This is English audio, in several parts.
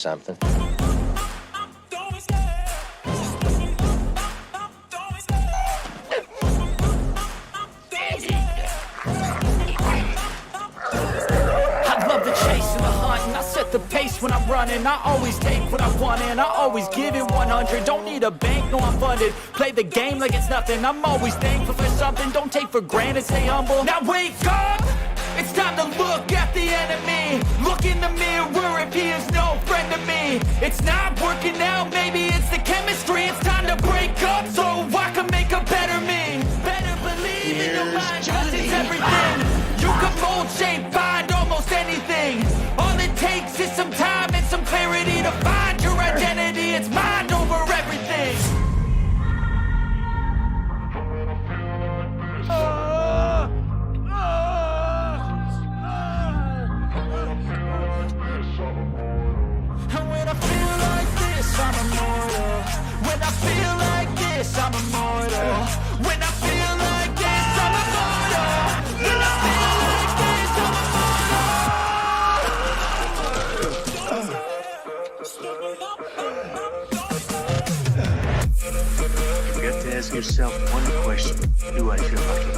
something. I love the chase and the hunt, and I set the pace when I'm running. I always take what I want and I always give it 100. Don't need a bank, no I'm funded. Play the game like it's nothing. I'm always thankful for something. Don't take for granted, stay humble. Now wake up! It's time to look at the enemy. Look in the mirror if he is no friend to me. It's not working out, maybe it's the chemistry. It's time to break up so I can make a better me. Better believe in your mind, cause it's everything. You can mold, shape, find almost anything. All it takes is some time and some clarity to find your identity. It's mind over everything. And when I feel like this, I'm immortal. When I feel like this, I'm immortal. When I feel like this, I'm immortal. When I feel like this, I'm You have to ask yourself one question. Do I feel lucky?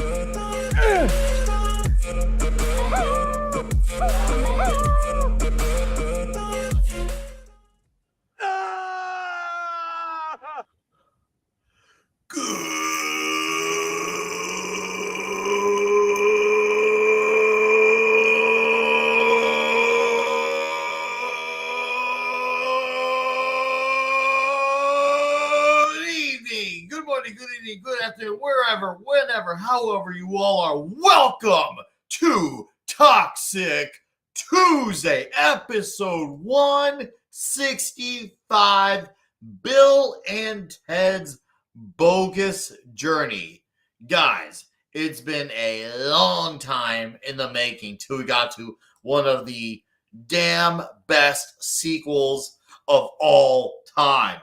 Good evening, good morning, good evening, good afternoon, wherever, whenever, however you all are. Welcome to Toxic Tuesday, episode 165, Bill and Ted's Bogus Journey. Guys, it's been a long time in the making till we got to one of the damn best sequels of all time.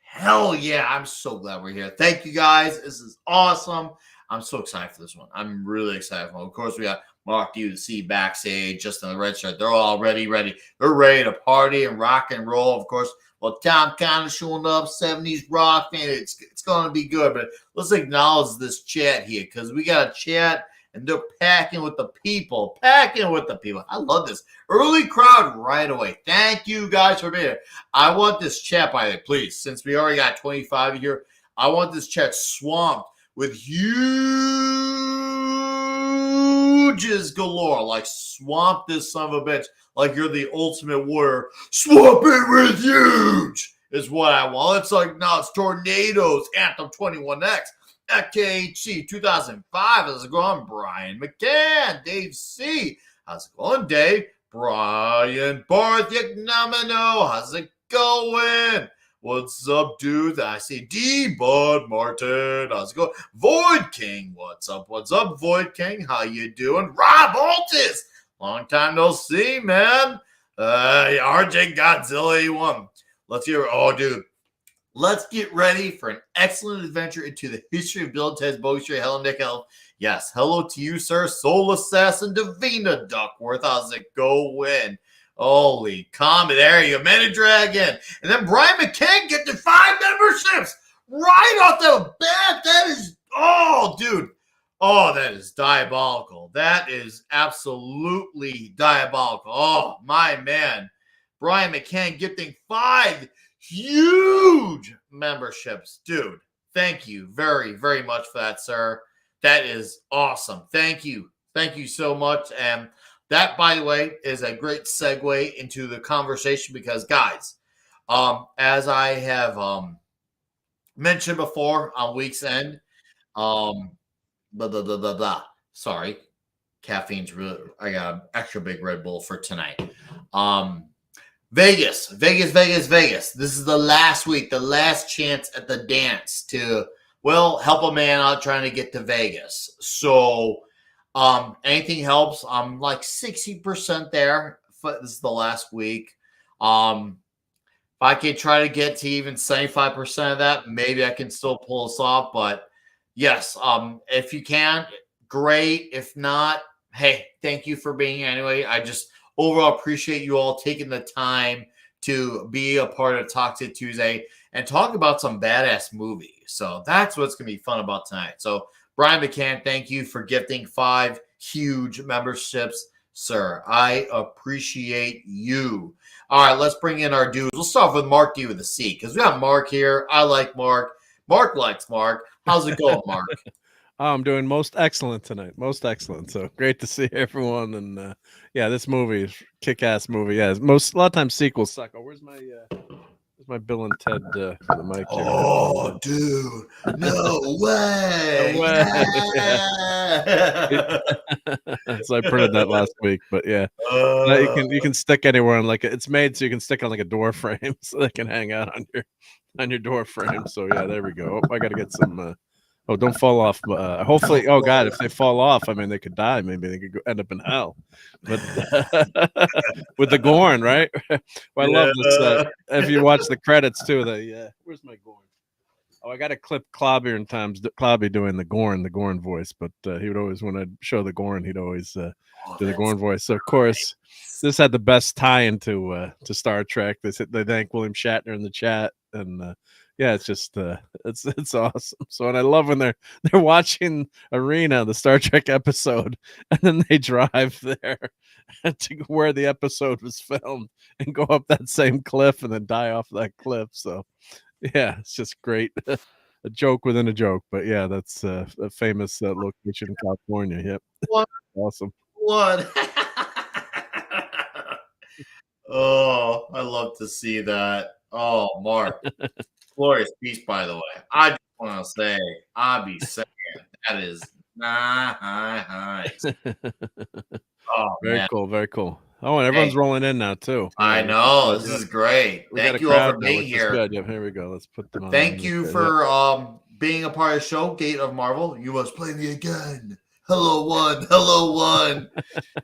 Hell yeah, I'm so glad we're here. Thank you guys. This is awesome. I'm so excited for this one. I'm really excited for it. Of course, we got Mark UC backstage, just in the red shirt. They're all ready. They're ready to party and rock and roll. Of course, well, Tom kind of showing up, 70s rock, man. It's going to be good. But let's acknowledge this chat here because we got a chat and they're packing with the people. I love this. Early crowd right away. Thank you guys for being here. I want this chat, by the way, please, since we already got 25 here, I want this chat swamped with huges galore. Like, swamp this son of a bitch like you're the ultimate warrior. Swamp it with huge is what I want. It's like, no, it's Tornadoes, Anthem 21X. FKHC 2005. How's it going? Brian McCann. Dave C. How's it going, Dave? Brian Barthick Nomino. How's it going? What's up, dude? I see D. Bud Martin. How's it going? Void King. What's up? Void King? How you doing? Rob Altis. Long time no see, man. RJ Godzilla 81. Let's hear. Oh, dude. Let's get ready for an excellent adventure into the history of Bill and Ted's Bogus Journey. Hello, Nick Elf. Yes, hello to you, sir. Soul Assassin Davina Duckworth. How's it going? Holy comet. There you go. Men Dragon. And then Brian McCann getting 5 memberships right off the bat. That is, oh, dude. Oh, that is diabolical. That is absolutely diabolical. Oh, my man. Brian McCann gifting 5 huge memberships. Dude, thank you very, very much for that, sir. That is awesome. Thank you. Thank you so much. And that, by the way, is a great segue into the conversation because, guys, as I have mentioned before on week's end, sorry, caffeine's really, I got an extra big Red Bull for tonight. Vegas. This is the last week, the last chance at the dance to, well, help a man out trying to get to Vegas. So, anything helps. I'm like 60% there. This is the last week. If I could try to get to even 75% of that, maybe I can still pull this off. But yes, if you can, great. If not, hey, thank you for being here anyway. I just overall appreciate you all taking the time to be a part of Toxic Tuesday and talk about some badass movies. So that's what's going to be fun about tonight. So Brian McCann, thank you for gifting 5 huge memberships, sir. I appreciate you. All right, let's bring in our dudes. We'll start with Mark D with a C because we got Mark here. I like Mark. Mark likes Mark. How's it going, Mark? I'm doing most excellent tonight. Most excellent. So great to see everyone. And yeah, this movie is kick-ass movie. Yeah, a lot of times sequels suck. Oh, where's my Bill and Ted for the mic here? Oh, dude, no way! No way. Yeah. So I printed that last week, but yeah, you can stick anywhere on it's made so you can stick on like a door frame, so they can hang out on your door frame. So yeah, there we go. Oh, I got to get some. Oh, don't fall off. Hopefully, oh God, if they fall off, I mean, they could die. Maybe they could end up in hell. But with the Gorn, right? Well, I love this. If you watch the credits too, where's my Gorn? Oh, I got to clip Clobby in times. Clobby doing the Gorn voice, but he would always, when I'd show the Gorn, he'd always do the Gorn voice. So of course, this had the best tie-in to Star Trek. They thank William Shatner in the chat, and yeah, it's just it's awesome. So, and I love when they're watching Arena, the Star Trek episode, and then they drive there to where the episode was filmed and go up that same cliff and then die off that cliff. So, yeah, it's just great. A joke within a joke, but yeah, that's a famous location in California. Yep, What? Awesome. What? Oh, I love to see that. Oh, Mark. Glorious piece, by the way. I just want to say, I'll be saying that is nice. Oh, Very man. cool, very cool. Oh, and everyone's rolling in now too. I know. This is great. Thank you all for being here. Good. Yeah, here we go. Let's put them on. Thank you for being a part of the show, Gate of Marvel. You must play me again. Hello, one. Hello, one.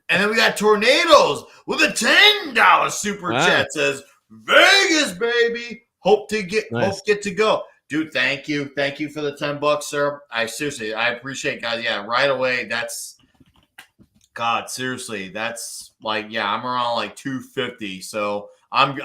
And then we got Tornadoes with a $10 super chat. Says, Vegas, baby. Hope get to go. Dude, thank you. Thank you for the $10, sir. I appreciate it, guys. Yeah, right away. That's seriously. That's I'm around like 250. So I'm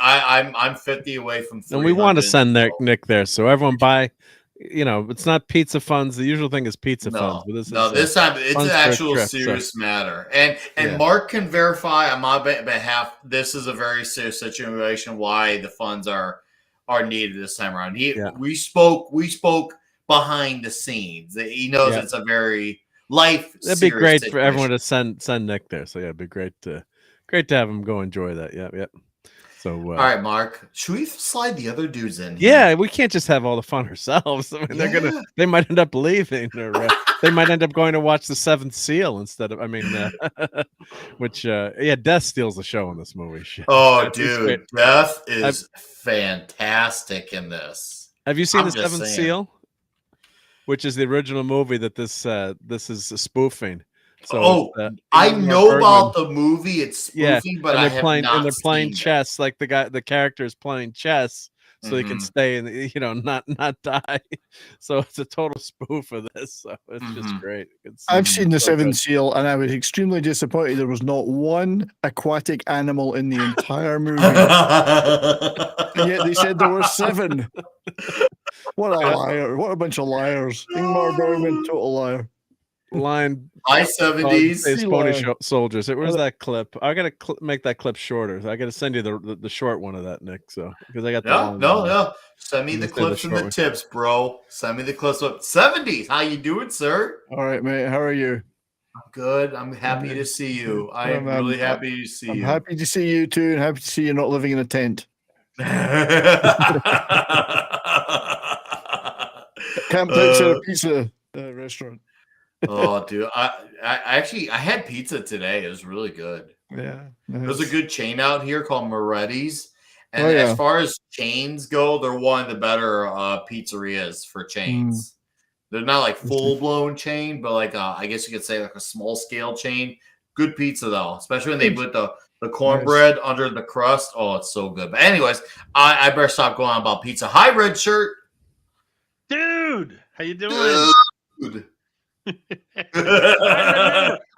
50 away from 300. And we want to send Nick there. So everyone buy, it's not pizza funds. The usual thing is pizza funds. But this time it's an actual serious matter. And Mark can verify on my behalf, this is a very serious situation why the funds are needed this time around. We spoke behind the scenes. He knows it's a very That'd be great situation. for everyone to send Nick there. So yeah, it'd be great to have him go enjoy that. Yep. So all right, Mark, should we slide the other dudes in here? Yeah, we can't just have all the fun ourselves. I mean, they might end up leaving, or they might end up going to watch the Seventh Seal instead of. I mean, which Death steals the show in this movie. Oh, dude, Death is fantastic in this. Have you seen the Seventh Seal? Which is the original movie that this is spoofing. So I know about the movie. It's spoofing, but I have not and they're playing seen chess. Like the character is playing chess, so they can stay and not die. So it's a total spoof of this. So it's just great. I've seen the Seventh Seal, and I was extremely disappointed. There was not one aquatic animal in the entire movie, and yet they said there were 7. What a liar! What a bunch of liars! Ingmar Bergman, total liar. Line high 70s pony soldiers. Where's that clip? I gotta make that clip shorter. I gotta send you the short one of that, Nick. So because I got no. Send me the clips and the tips, bro. Send me the clips of 70s. How you doing, sir? All right, mate. How are you? I'm good. I'm happy to see you. I'm really happy to see you. I'm happy to see you too, and happy to see you not living in a tent. Camped outside a pizza restaurant. Oh, dude! I actually had pizza today. It was really good. Yeah, there's a good chain out here called Moretti's, and as far as chains go, they're one of the better pizzerias for chains. They're not like full blown chain, but like I guess you could say like a small scale chain. Good pizza though, especially when they put the cornbread under the crust. Oh, it's so good. But anyways, I better stop going on about pizza. Hi, Red Shirt. Dude, how you doing? Dude.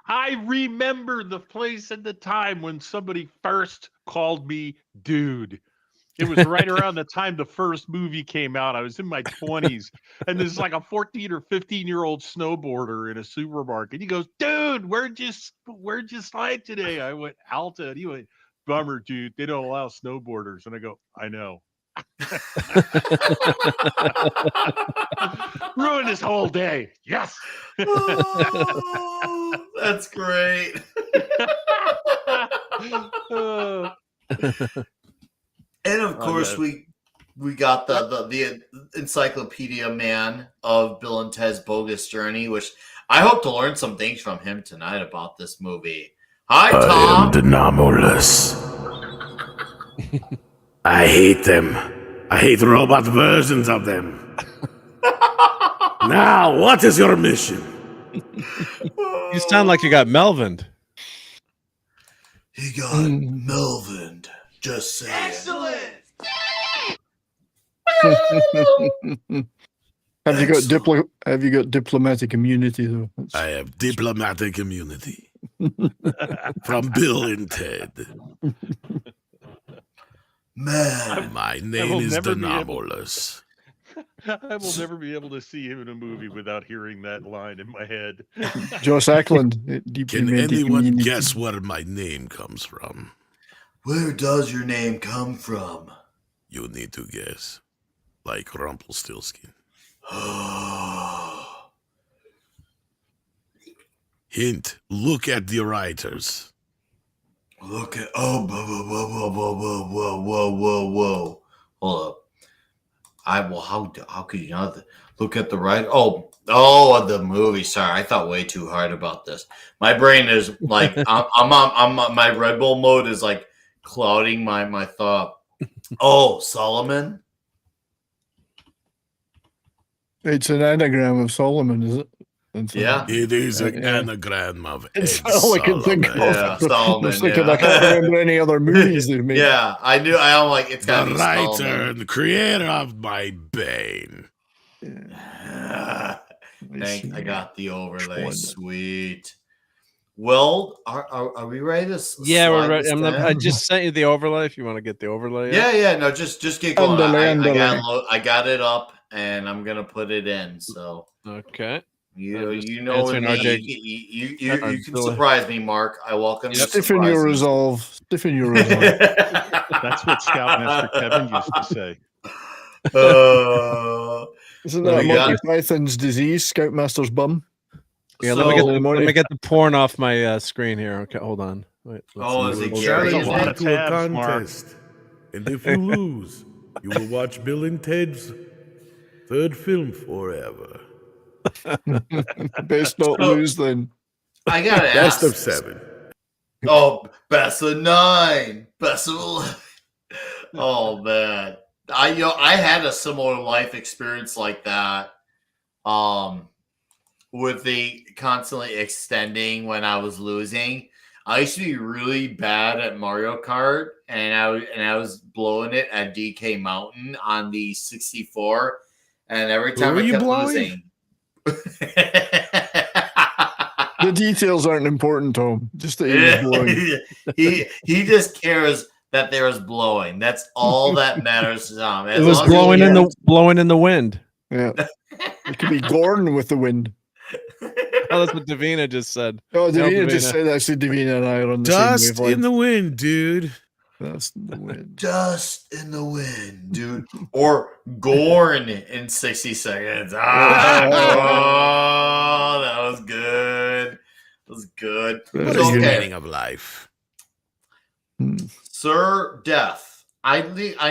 I remember the place and the time when somebody first called me dude. It was right around the time the first movie came out. I was in my 20s, and there's like a 14 or 15-year-old snowboarder in a supermarket. He goes, "Dude, where'd you slide today?" I went, "Alta." And he went, "Bummer, dude. They don't allow snowboarders." And I go, "I know." Ruined his whole day. Yes. Oh, that's great. And of course, we got the encyclopedia man of Bill and Ted's Bogus Journey, which I hope to learn some things from him tonight about this movie. Hi, Tom. I am the anomalous. I hate them. I hate robot versions of them. Now, what is your mission? You sound like you got Melvined. He got Melvined. Just saying. Excellent. Have you got diplomatic immunity though? I have diplomatic immunity from Bill and Ted. Man, My name is the anomalous. I will never be able to see him in a movie without hearing that line in my head. Joss Ackland. Can anyone guess where my name comes from? where does your name come from? You need to guess. Like Rumpelstiltskin. Hint, look at the writers. Look at whoa. Hold up. How could you not look at the right? Oh, the movie. Sorry, I thought way too hard about this. My brain is like I'm on my Red Bull mode is like clouding my thought. Oh, Solomon. It's an anagram of Solomon, is it? Yeah. It is an anagram of It's Ed all I can think of. Solomon. Yeah, Solomon, I was thinking yeah. I can't remember any other movies they've made. Yeah, I knew. I'm like, it's gotta The be writer Solomon. and creator of my bane. I got the overlay. Splendid. Sweet. Well, are we ready to? Yeah, we're slide ready. this I in? just sent you the overlay if you want to get the overlay. Yeah. No, just get going. Underlay. I got it up, and I'm gonna put it in. So Okay. you know answering me. RJ. You can surprise me, Mark. I welcome you. Stiffen your resolve. Stiffen your resolve. That's what Scoutmaster Kevin used to say. Isn't What that do we got? Monty Python's disease, Scoutmaster's bum? Yeah, So- let me get the porn off my screen here. Okay, hold on. Wait, Oh, is it We'll Gerry? There's a lot challenge you of to a tabs, Mark. contest. And if you lose, you will watch Bill and Ted's third film forever. Best not lose then. I gotta Best ask. of 7. Oh, best of 9, best of 11. Oh man, I had a similar life experience like that. With the constantly extending when I was losing. I used to be really bad at Mario Kart, and I was blowing it at DK Mountain on the 64, and every time were I you kept blowing? losing. The details aren't important, Tom. Just that he was blowing. he just cares that there is blowing. That's all that matters to him. It was blowing in the wind. Yeah. It could be Gordon with the wind. Oh, that's what Davina just said. Oh, Tell Davina just Davina. said actually Davina and I are on the Dust same wavelength. in the wind, dude. Dust in the wind. Dust in the wind, dude. Or Gorn in 60 seconds. Oh, that was good. That was good. What That's is the good. meaning of life? Sir Death, I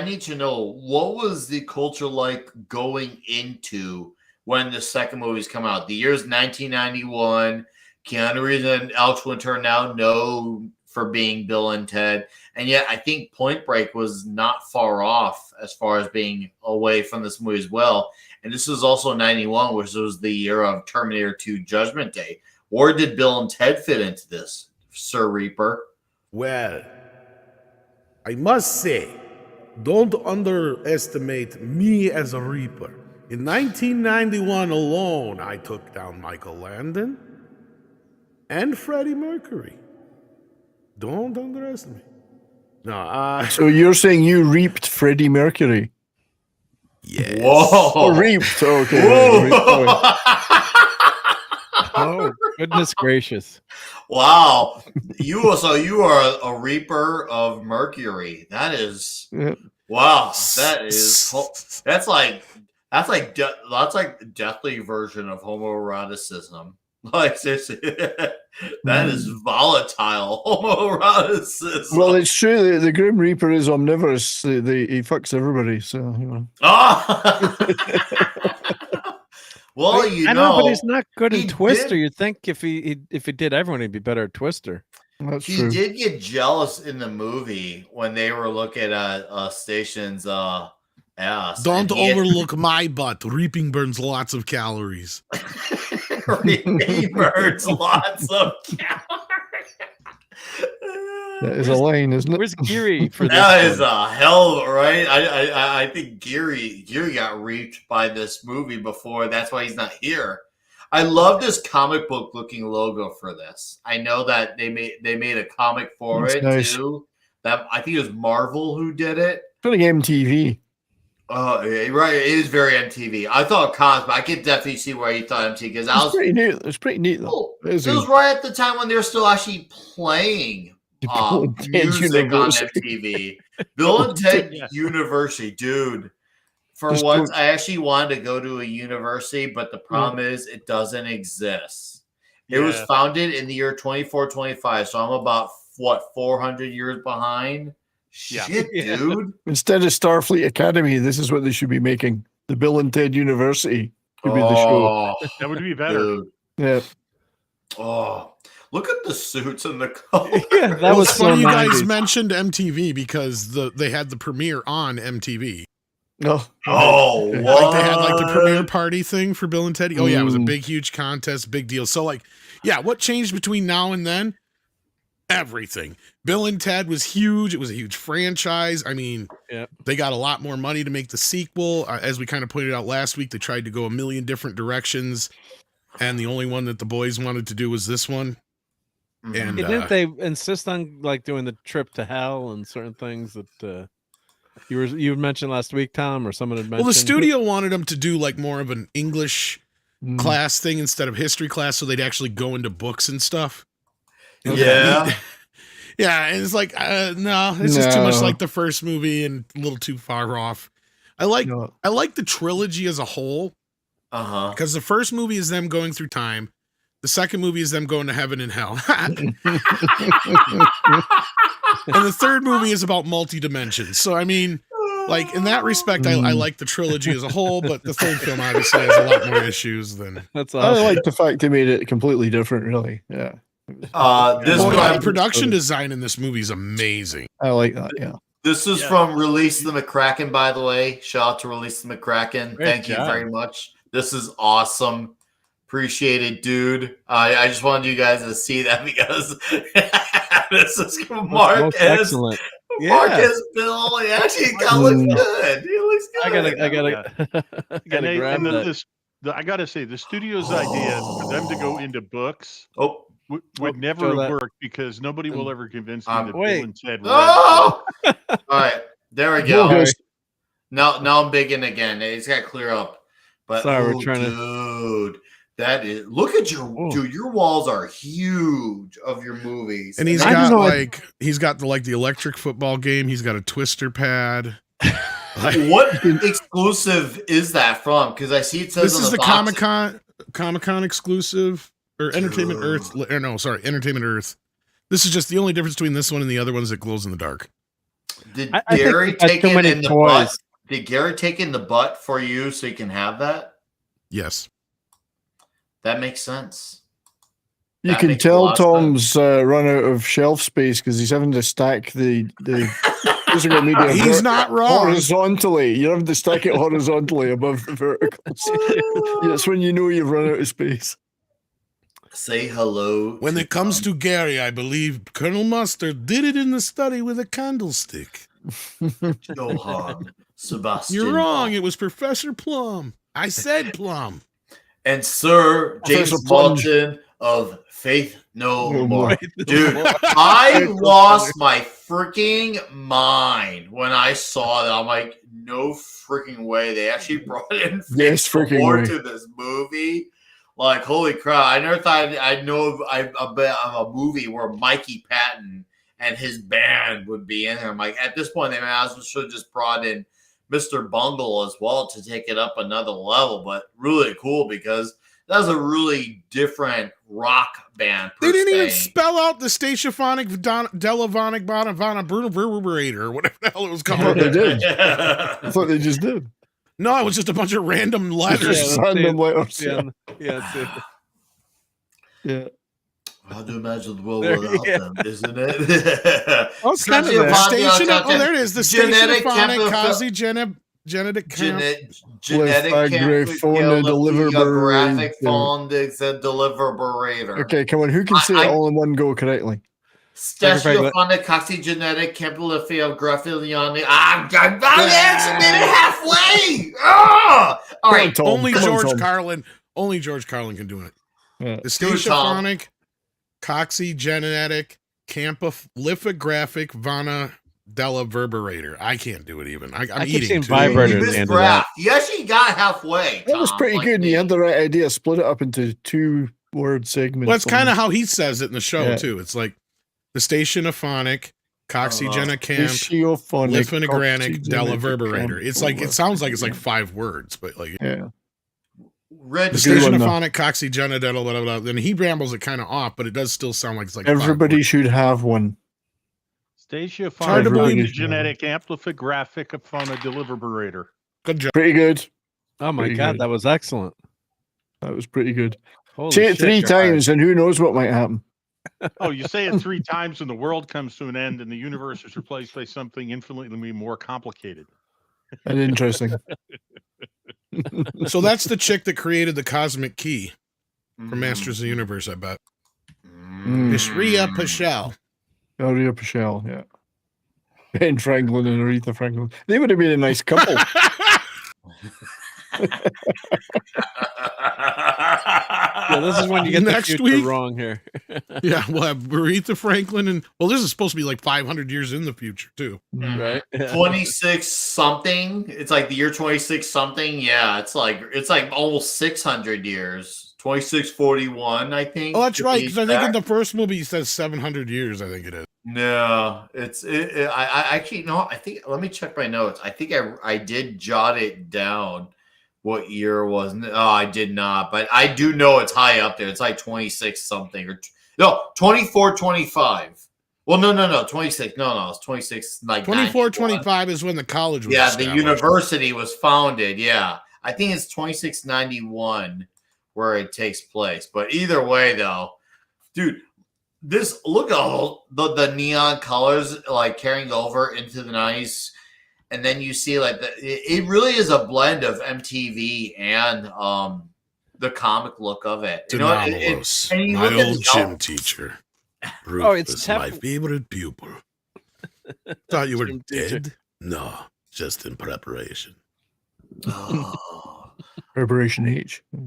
need to know, what was the culture like going into when the second movie's come out? The year's 1991. Keanu Reeves and Alex Winter are now known for being Bill and Ted. And yet I think Point Break was not far off as far as being away from this movie as well. And this was also 91, which was the year of Terminator 2 Judgment Day. Where did Bill and Ted fit into this, Sir Reaper? Well, I must say, don't underestimate me as a Reaper. In 1991 alone, I took down Michael Landon and Freddie Mercury. Don't underestimate. No, So you're saying you reaped Freddie Mercury? yes. Oh, Whoa. reaped. Okay. Whoa. Oh, goodness gracious. Wow. You are a reaper of Mercury. That is Yeah. wow. That's like the deathly version of homoeroticism. Like seriously, that is volatile homoeroticism. Well, it's true. The Grim Reaper is omnivorous. He fucks everybody. So you know. Ah! Well, I know, but he's know, not good he in Twister. did- You'd think if he did everyone, he'd be better at Twister. That's he true. did get jealous in the movie when they were looking at Station's ass. Don't and he had- overlook my butt. Reaping burns lots of calories. he burns lots of That is a line, isn't it? Where's Gerry for this? That is one? a hell, right? I think Gerry got reaped by this movie before. That's why he's not here. I love this comic book looking logo for this. I know that they made a comic for That's it nice. too. That I think it was Marvel who did it. It's like MTV. Oh, yeah, right. It is very MTV. I thought Cosmo. I could definitely see where you thought MTV because I It's was. pretty neat. It's pretty neat though. Oh, It is it was good. right at the time when they were still actually playing Bill and Ted music University. on MTV. Bill and Ted Yeah. University, dude. For Just once, don't- I actually wanted to go to a university, but the problem is it doesn't exist. It was Yeah. founded in the year 2425, so I'm about, 400 years behind? Yeah. Shit, Yeah. dude. Instead of Starfleet Academy, this is what they should be making. The Bill and Ted University could be the show. Oh, That would be better. dude. Yeah. Oh, look at the suits and the color. Yeah, that Well, was it's so funny you guys 90s. mentioned MTV because they had the premiere on MTV. No. Oh, what? Like they had like the premiere party thing for Bill and Ted. Oh yeah, it was a Mm. big, huge contest, big deal. So like, yeah, what changed between now and then? Everything. Bill and Ted was huge. It was a huge franchise. I mean, Yep. they got a lot more money to make the sequel. As we kind of pointed out last week, they tried to go a million different directions, and the only one that the boys wanted to do was this one. Mhm. And Didn't they insist on like doing the trip to hell and certain things that you mentioned last week, Tom, or someone had mentioned? Well, the studio wanted them to do like more of an English Mm. class thing instead of history class, so they'd actually go into books and stuff. Yeah. Yeah, and it's like, no, it's just too much No. like the first movie and a little too far off. I like No. the trilogy as a whole Uh-huh. because the first movie is them going through time. The second movie is them going to heaven and hell. And the third movie is about multi-dimensions. So, I mean, like, in that respect, I like the trilogy as a whole, but the third film obviously has a lot more issues than... That's I awesome. like the fact they made it completely different, really. Yeah. This Oh, yeah, one- the production design in this movie is amazing. I like that, yeah. This is Yeah. from Release the McCracken, by the way. Shout out to Release the McCracken. Great Thank you job. very much. This is awesome. Appreciate it, dude. I just wanted you guys to see that because this is from Mark Most as excellent. Mark Yeah. as Bill. He actually looks good. He looks good. I gotta I gotta grab that. I gotta say, the studio's idea for them to go into books Oh, would Oh, never show have that. worked because nobody will ever convince me that wait. Bill and Ted were oh! All right, there we go. Bogus. Now I'm bigging again. It's got to clear up. But Sorry, we're trying to- dude, that is. Look at your Oh. dude. Your walls are huge of your movies, And he's I got don't know, like he's got the electric football game. He's got a twister pad. What exclusive is that from? Because I see it says This on is the box- Comic-Con exclusive or Entertainment Dude. Earth. Or no, sorry, Entertainment Earth. This is just the only difference between this one and the other ones that glows in the dark. Did I think Gary we've got take too it many in the toys. butt? Did Gary take in the butt for you so you can have that? Yes. That makes sense. You That can makes a tell lot of Tom's run out of shelf space because he's having to stack the physical media. He's not wrong. Horizontally. You're having to stack it horizontally above the verticals. That's when you know you've run out of space. Say hello. When to it comes Tom. to Gary, I believe Colonel Mustard did it in the study with a candlestick. Johann Sebastian. You're wrong. It was Professor Plum. I said Plum. And Sir James Professor Plunge. Walton, of Faith No No More. More. Dude, I lost my freaking mind when I saw that. I'm like, no freaking way. They actually brought in Yes, Faith No freaking More way. to this movie. Like, holy crap. I never thought I'd know of a movie where Mikey Patton and his band would be in there. I'm like, at this point, they should have just brought in Mr. Bungle as well to take it up another level. But really cool because that was a really different rock band. They didn't even spell out the Stationophonic Delavonic Bonavana Brunerator or whatever the hell it was I thought called. they did. I thought they just did. No, it was just a bunch of random letters. Just random letters. Yeah. Yeah. How to imagine the world There- without yeah. them, isn't it? Oh, it's kind of Station- there. Station. Oh, there it is. The Genetic Stationophonic capital- Genetic Genetic fauna graphic deliverator. phonics and deliverator. Okay, come on. Who can say I- it all in one go correctly? Stachiophonic, coxygenetic, campylophilia, graphilionic. I actually made it halfway. Ah! All right. Tom, Only come on, George Tom. Carlin. Only George Carlin can do it. Yeah. The Do it, Tom. Stationophonic, coxygenetic, lithographic, vana delaverberator. I can't do it even. I'm I keep eating seeing too. vibrator You at the missed end of that. graph. You actually got halfway. That was Tom, pretty like good. And me. you had the right idea. Split it up into 2-word segments. Well, that's kind of how he says it in the show Yeah. too. It's like the Stationophonic, coxygenicamp, Stachiophonic, lithogranik, coxygenetic, delaverberator. It's like it sounds like it's like 5 words, but like Yeah. Red the Good one, though. Stationophonic, coxygenetic, blah, blah, blah. Then he rambles it kind of off, but it does still sound like it's like 5 Everybody words. should have one. Hard to Stachiophonic believe- genetic amplifigraphic phona deliverator. Good job. Pretty good. Oh my Pretty god, good. that was excellent. That was pretty good. Holy Say it shit, 3 Gerard. times, and who knows what might happen. Oh, you say it 3 times and the world comes to an end and the universe is replaced by something infinitely more complicated. And interesting. So that's the chick that created the cosmic key for Mm. Masters of the Universe, I bet. Mm. Miss Rhea Paschal. Aria Paschal, yeah. Ben Franklin and Aretha Franklin. They would have been a nice couple. Yeah, this is when you get Next the future week? wrong here. Yeah, we'll have Aretha Franklin and this is supposed to be like 500 years in the future too. Right? 26 something. It's like the year 26 something. Yeah, it's like almost 600 years. 2641, I think. Oh, that's to right. be Because I think in exact. the first movie he says 700 years. I think it is. No, I actually no. I think let me check my notes. I think I did jot it down. What year it was? No, I did not, but I do know it's high up there. It's like 26 something or no 24, 25. Well, no, 26. No, it's 26. Like 24, 91. 25 is when the college was Yeah, the established. university was founded. Yeah, I think it's 2691 where it takes place. But either way, though, dude, this look at all the neon colors like carrying over into the 90s, and then you see like it really is a blend of MTV and the comic look of it. You know, Denomalos, and you my look at old the- gym teacher. Oh, it's Rufus, my favorite pupil. Thought you were Gym teacher. dead? No, just in preparation. Oh. Preparation H. I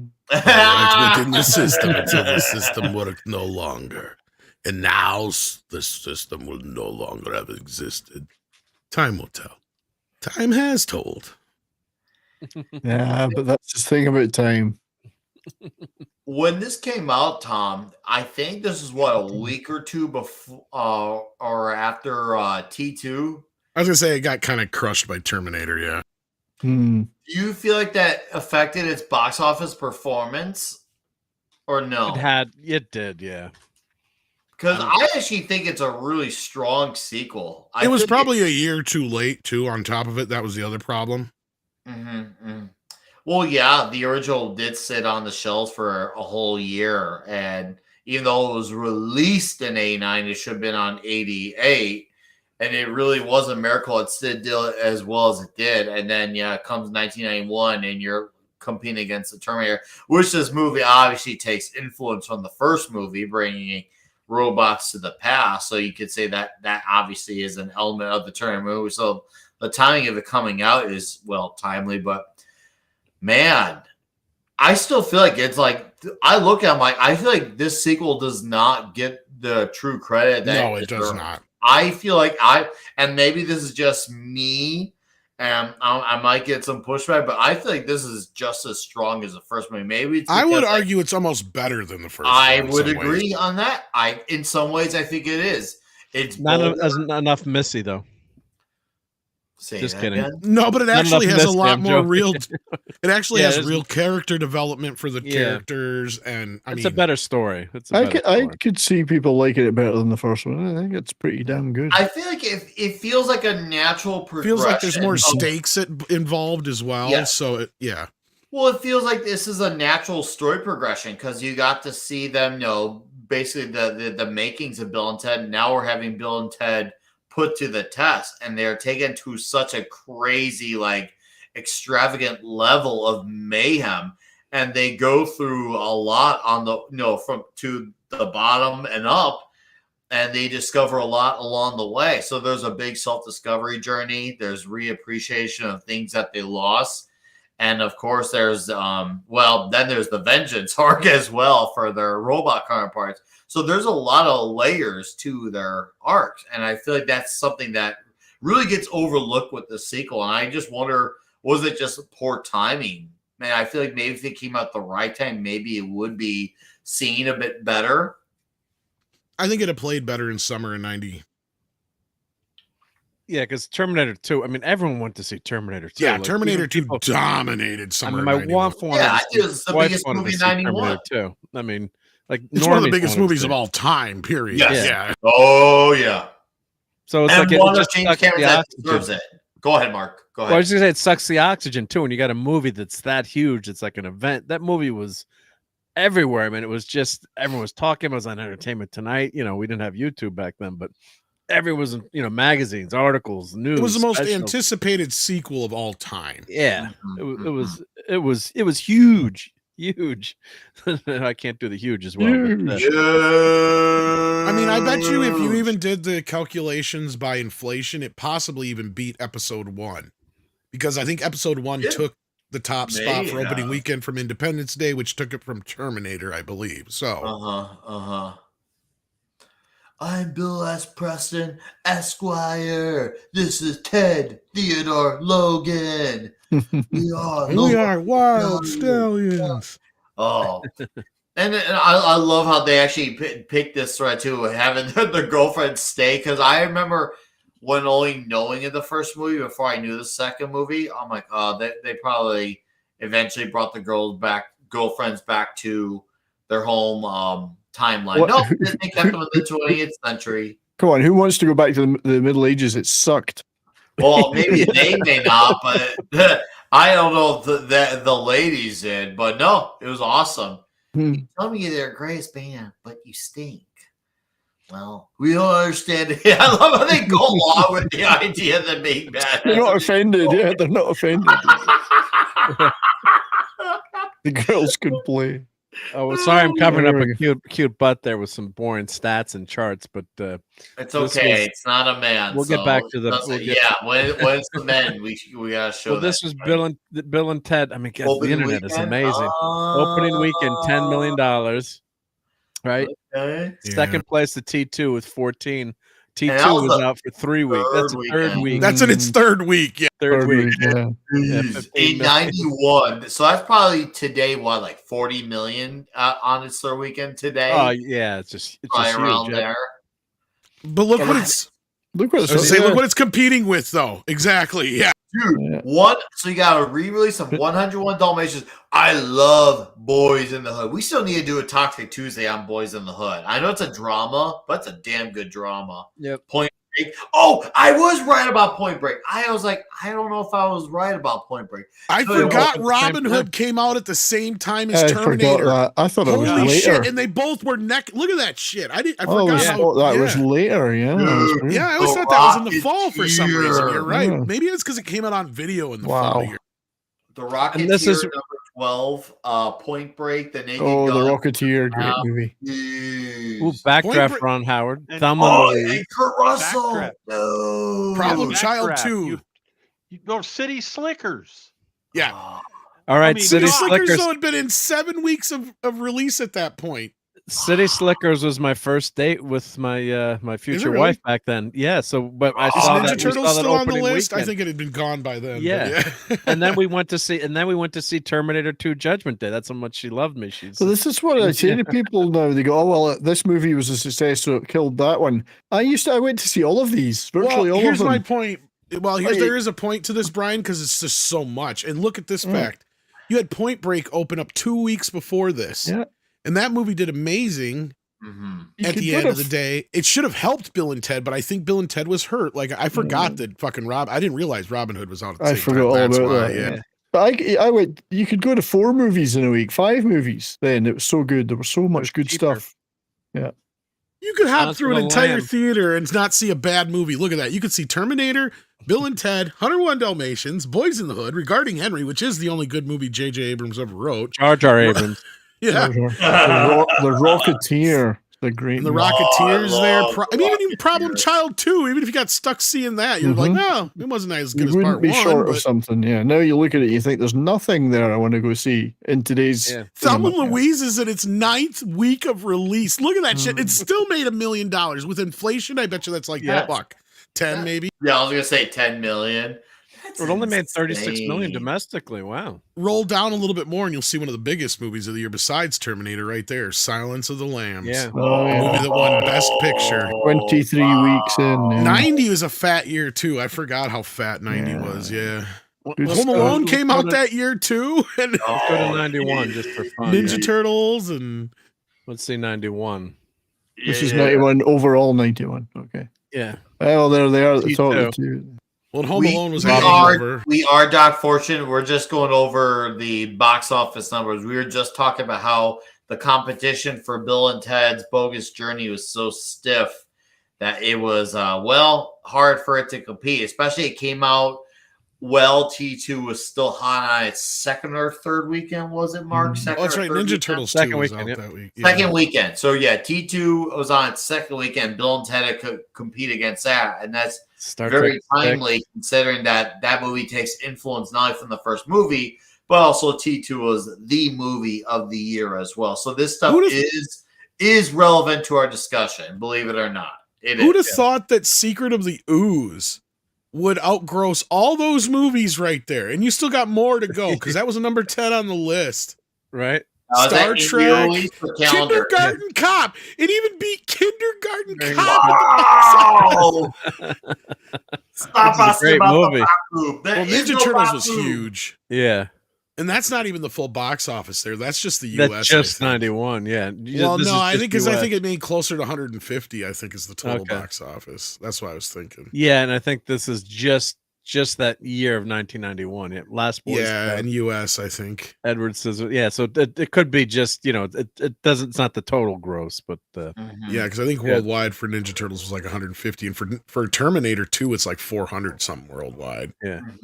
worked within the system until the system worked no longer. And now the system will no longer have existed. Time will tell. Time has told. Yeah, but that's the thing about time. When this came out, Tom, I think this is what a week or two before or after T2. I was gonna say it got kind of crushed by Terminator, yeah. Hmm. Do you feel like that affected its box office performance, or no? It did, yeah. Because I actually think it's a really strong sequel. It was probably a year too late, too, on top of it. That was the other problem. Well, yeah, the original did sit on the shelves for a whole year, and even though it was released in '89, it should have been on '88, and it really was a miracle it did as well as it did. And then, yeah, it comes 1991, and you're competing against the Terminator, which this movie obviously takes influence from the first movie, bringing robots to the past. So you could say that obviously is an element of the Terminator movie. So the timing of it coming out is, well, timely, but man, I still feel like it's like I look at like I feel like this sequel does not get the true credit that No, it does not. I feel like and maybe this is just me, and I might get some pushback, but I feel like this is just as strong as the first movie. Maybe it's I would because, like, argue it's almost better than the first. I one in would some agree ways. on that. In some ways I think it is. It's Not bolder. enough Missy though. Say Just that kidding. again? No, but it Not actually enough has a Missy, lot I'm more joking. real. It actually Yeah, has there's- real character development for the Yeah. characters, and I It's mean, a better story. It's a I better could, I story. could see people liking it better than the first one. I think it's pretty damn good. I feel like it feels like a natural progression. feels like there's more of- stakes involved as well. Yeah. So yeah, Well, it feels like this is a natural story progression because you got to see them, basically the makings of Bill and Ted. Now we're having Bill and Ted put to the test, and they're taken to such a crazy, like, extravagant level of mayhem, and they go through a lot on the from to the bottom and up, and they discover a lot along the way. So there's a big self-discovery journey. There's reappreciation of things that they lost. And of course, there's then there's the vengeance arc as well for their robot counterparts. So there's a lot of layers to their arcs, and I feel like that's something that really gets overlooked with the sequel. And I just wonder, was it just poor timing? Man, I feel like maybe if it came out the right time, maybe it would be seen a bit better. I think it had played better in summer of '90. Yeah, because Terminator 2. I mean, everyone went to see Terminator 2. Yeah, Like, Terminator even 2 people- dominated I summer mean, of my 91. wife wanted Yeah, to see, it was the wife biggest wanted to movie in see 91. Terminator 2. I mean, like It's one of the normies biggest wanted to movies see of it. all time. Period. Yes. Yeah. Oh yeah, So it's and like one it of just James sucks Cameron the that oxygen. deserves it. Go ahead, Mark. Go Well, I ahead. was just gonna say it sucks the oxygen too. When you got a movie that's that huge, it's like an event. That movie was everywhere. I mean, it was just everyone was talking. It was on Entertainment Tonight. We didn't have YouTube back then, but everyone was in magazines, articles, news. It was the most specials. anticipated sequel of all time. Yeah, Mhm. it was huge. I can't do the huge as well. But, Huge. I mean, I bet you if you even did the calculations by inflation, it possibly even beat episode 1. Because I think episode 1 Yeah. took the top spot for opening Yeah. weekend from Independence Day, which took it from Terminator, I believe. So I'm Bill S. Preston, Esquire. This is Ted Theodore Logan. We are. we are Logan. wild stallions. Oh, and I love how they actually picked this thread too, having the girlfriend stay. Because I remember when only knowing in the first movie before I knew the second movie, I'm like, oh, they probably eventually brought the girlfriends back to their home timeline. What? No, they kept them in the 20th century. Come on, who wants to go back to the Middle Ages? It sucked. Well, maybe they may not, but I don't know if the ladies did. But no, it was awesome. Hmm. You tell me they're a greatest band, but you stink. Well, we don't understand it. I love how they go along with the idea that being bad. They're not offended. Yeah, they're not offended. The girls could play. oh, well, sorry, I'm covering up There we a cute butt there with some boring stats and charts, but It's This okay. was- It's not a man. we'll get so back to it the- doesn't- we'll get- yeah, when it's the men, we gotta show. well, this that, was right? Bill and Ted. I mean, guys, the Opening internet is weekend? amazing. Opening weekend, $10 million, right? Okay. Yeah. Second place, the T2 with 14. that T2 was was the out for 3 weeks. That's third a third weekend. week. That's in its third week. Yeah. Third week. Yeah. Yeah, Jeez. 15 In million. 91. So that's probably today, what, like 40 million on its third weekend today? Oh yeah, it's just probably around huge. there. But look what Yeah. it's Look what I it's was gonna say, look what it's competing with though. Exactly. Yeah. Dude, Yeah. so you got a re-release of 101 Dalmatians. I love Boys in the Hood. We still need to do a Toxic Tuesday on Boys in the Hood. I know it's a drama, but it's a damn good drama. Yep. Point Break. Oh, I was right about Point Break. I was like, I don't know if I was right about Point Break. I So it forgot wasn't the same Robin time. Hood came out at the same time as I forgot Terminator. that. I thought it was Holy later. shit! And they both were neck. Look at that shit. I Oh, forgot. I how, thought that yeah. was later. Yeah. that was Dude. weird. Yeah, I always The thought that was in the fall for some reason. Rocketeer. You're right. Yeah. Maybe it's because it came out on video in the Wow. fall. Year. The Rocketeer And this is- number 12, Point Break, the Naked Oh, the Gun. Rocketeer, great Wow. movie. Ooh, Jeez. backdraft Break- Ron Howard. And- Thelma Oh, and Louise. and Kurt Russell. Backdraft. No. Problem Yeah, Child Backdraft. 2. You know, City Slickers. Yeah. Oh, All right, mean, City God. Slickers Slickers. though had been in 7 weeks of release at that point. City Slickers was my first date with my my future really? wife back then. Yeah, so but I Is saw Ninja that we Turtles saw that still on the opening list? I weekend. think it had been gone by then. Yeah. But yeah. and then we went to see Terminator 2 Judgment Day. That's how much she loved me. She's So this is what I say to people now. They go, "Oh well, this movie was a success, so it killed that one." I went to see all of these, virtually all of here's them. my point. Well, Like- there is a point to this, Brian, because it's just so much. And look at this fact: you had Point Break open up 2 weeks before this, Yeah. and that movie did amazing. You At could the go end to of the day, it should have helped Bill and Ted, but I think Bill and Ted was hurt. Like I forgot that fucking I didn't realize Robin Hood was on at the I same forgot time. all That's about why, that. yeah. Yeah. But I went. You could go to 4 movies in a week, 5 movies. Then it was so good. There was so much good cheaper. stuff. Yeah. You could hop Silence through of an the entire Lamb. theater and not see a bad movie. Look at that. You could see Terminator, Bill and Ted, 101 Dalmatians, Boys in the Hood, Regarding Henry, which is the only good movie J.J. Abrams ever wrote. Jar Jar Abrams. Yeah. The Rocketeer. The great. And the movie. Rocketeers there. love I mean, even Problem Rocketeers. Child 2, even if you got stuck seeing that, you're like, no, it wasn't as good You as wouldn't part be 1. short of But something. Yeah. Now you look at it, you think there's nothing there I want to go see in today's. Yeah. Thelma cinema. and Louise is in its 9th week of release. Look at that shit. It still made $1 million. With inflation, I bet you that's like Yeah. $1, 10 maybe. Yeah, I was gonna say 10 million. That's It only made 36 million insane. domestically. Wow. Roll down a little bit more and you'll see one of the biggest movies of the year besides Terminator right there, Silence of the Lambs. Yeah. Oh, A yeah. movie that won Best Picture. 23 weeks in. Yeah. 90 was a fat year too. I forgot how fat 90 Yeah. was. Yeah. Good Home stuff. Alone came out that year too. And Let's go to 91 just for fun. Ninja yeah. Turtles and Let's see 91. This is 91, overall 91. Okay. Yeah. Well, there they are at the Me top. too. of the two. well, Home We, Alone was we a are hangover. we are Doc Fortune. We're just going over the box office numbers. We were just talking about how the competition for Bill and Ted's Bogus Journey was so stiff that it was hard for it to compete. Especially it came out T2 was still hot on its second or third weekend. Was it Mark? Second Oh, that's or right. third Ninja weekend? Turtles Second 2 was weekend, out yep. that week. Second weekend. So yeah, T2 was on its second weekend. Bill and Ted could compete against that, and that's Star very Trek timely considering that movie takes influence not only from the first movie, but also T2 was the movie of the year as well. So this stuff Who'd is relevant to our discussion, believe it or not. Who'd have thought that Secret of the Ooze would outgross all those movies right there? And you still got more to go because that was a number 10 on the list. right? Star Trek, Kindergarten Cop. It even beat Kindergarten Very Cop. Wow! Stop This is a asking great about movie. the Baku. There Well, is Ninja no Turtles was Baku. huge. Yeah. And that's not even the full box office there. That's just the U.S. That's just I think. 91. Yeah. Well, This is no, I just think because I US. think it made closer to 150. I think is the total Okay. box office. That's what I was thinking. Yeah, and I think this is just that year of 1991. Yeah, Last Boy Yeah, Scout. in U.S. I think. Edward says, yeah. So it could be just it doesn't. It's not the total gross, but Yeah, because I think Yeah. worldwide for Ninja Turtles was like 150, and for Terminator 2, it's like 400 something worldwide. yeah. Mhm.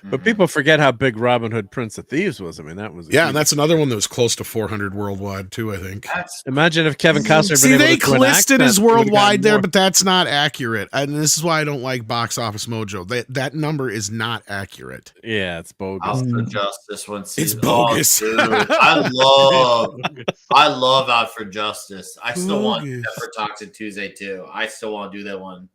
But people forget how big Robin Hood Prince of Thieves was. I mean, that was a Yeah, huge- and that's another one that was close to 400 worldwide too. I think. That's Imagine if Kevin Costner. had See, been able they to do an listed as accent, he would've worldwide gotten there, more. but that's not accurate. And this is why I don't like Box Office Mojo. That number is not accurate. yeah, it's bogus. Out for Justice one It's season. bogus. Oh, dude, I love Out for Justice. I still want Bogus. that for Toxic Tuesday too. I still want to do that one.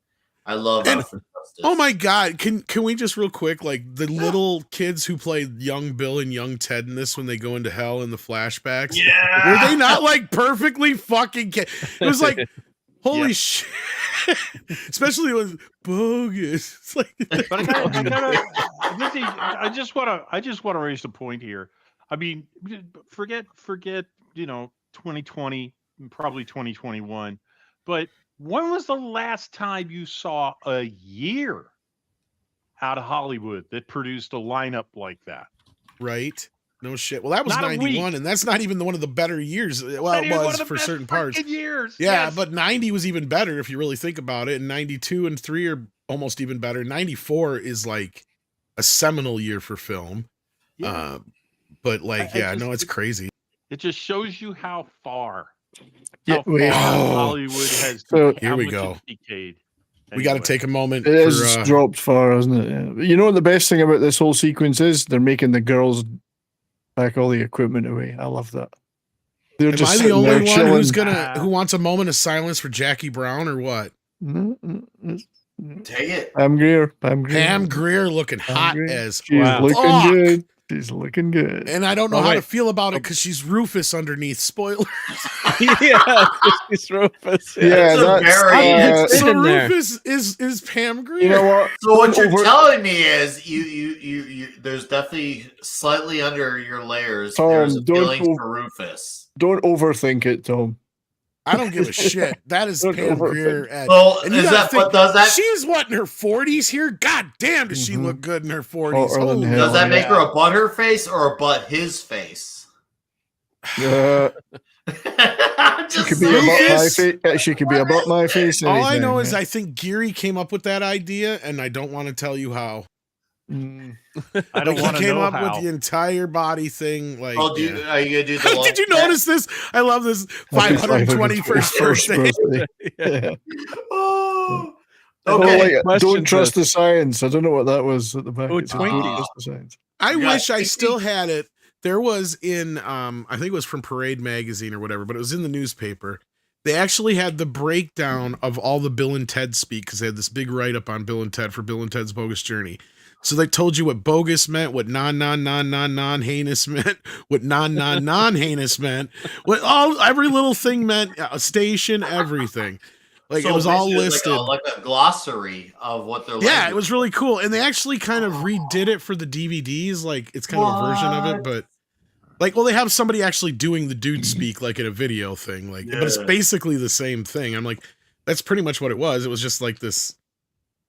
I love And- Out for Justice. Oh my God! Can we just real quick, like the little kids who played young Bill and young Ted in this when they go into hell in the flashbacks? Yeah. Were they not like perfectly fucking? It was like, holy Yeah. shit! Especially with Bogus. It's like, But I just want to raise the point here. I mean, forget 2020, and probably 2021, but when was the last time you saw a year out of Hollywood that produced a lineup like that? right? No shit. Well, that was Not a 91, week. and that's not even one of the better years. Well, Not it even one was of the for best certain parts. freaking years. Yeah, Yes. but 90 was even better if you really think about it. And 92 and 3 are almost even better. 94 is like a seminal year for film. Yeah. But like, I yeah, just- no, it's crazy. It just shows you how far, Yeah, how far we- Hollywood has. So- Here how we much go. it's decayed. We got to Anyway. take a moment It is for dropped far, isn't it? Yeah. But you know what the best thing about this whole sequence is? They're making the girls Pack all the equipment away. I love that. They're Am just I the sitting there only one who's chilling. who wants a moment of silence for Jackie Brown or what? Take it. Pam Grier. Pam Grier. Pam Grier looking hot Grier. as She's looking fuck. good. She's looking good. And I don't know Oh, how to wait. feel about it because she's Rufus underneath. Spoiler. Yeah, she's Rufus. Yeah, It's a that's very- So in there. Rufus is Pam Grier. you know what? So what you're Over- telling me is you there's definitely slightly under your layers. Tom, There's a don't feelings go- for Rufus. Don't overthink it, Tom. I don't give a shit. That is Don't Pam overthink. Grier. At, Well, and you is gotta that think, what does that She's what, in her 40s here? God damn, does she Mhm. look good in her 40s? Hotter than Holy- hell. does that make yeah. her a butt her face or a butt his face? She Just could be about my Rufus. face. She could be about my face. All I know anytime, is yeah. I think Gerry came up with that idea, and I don't want to tell you how. Mm. I don't Like, want he to came know up how. with the entire body thing. Like, Oh, yeah. are you gonna do the? Did you notice this? I love this Happy 521st birthday. Yeah. Oh, Oh, okay. like, Question don't trust this. the science. I don't know what that was at the back. Oh, It said, don't Twinkies. trust the science. I You got wish I 60? still had it. There was in I think it was from Parade magazine or whatever, but it was in the newspaper. They actually had the breakdown of all the Bill and Ted speak because they had this big write up on Bill and Ted for Bill and Ted's Bogus Journey. So they told you what bogus meant, what non heinous meant, what non heinous meant, what every little thing meant, a station, everything. Like So it was all basically listed. like a glossary of what they're. Yeah, it was really cool. And they actually kind of redid it for the DVDs. Like it's kind of a version of it, but like, well, they have somebody actually doing the dude speak like in a video thing. Like, but it's Yeah. basically the same thing. I'm like, that's pretty much what it was. It was just like this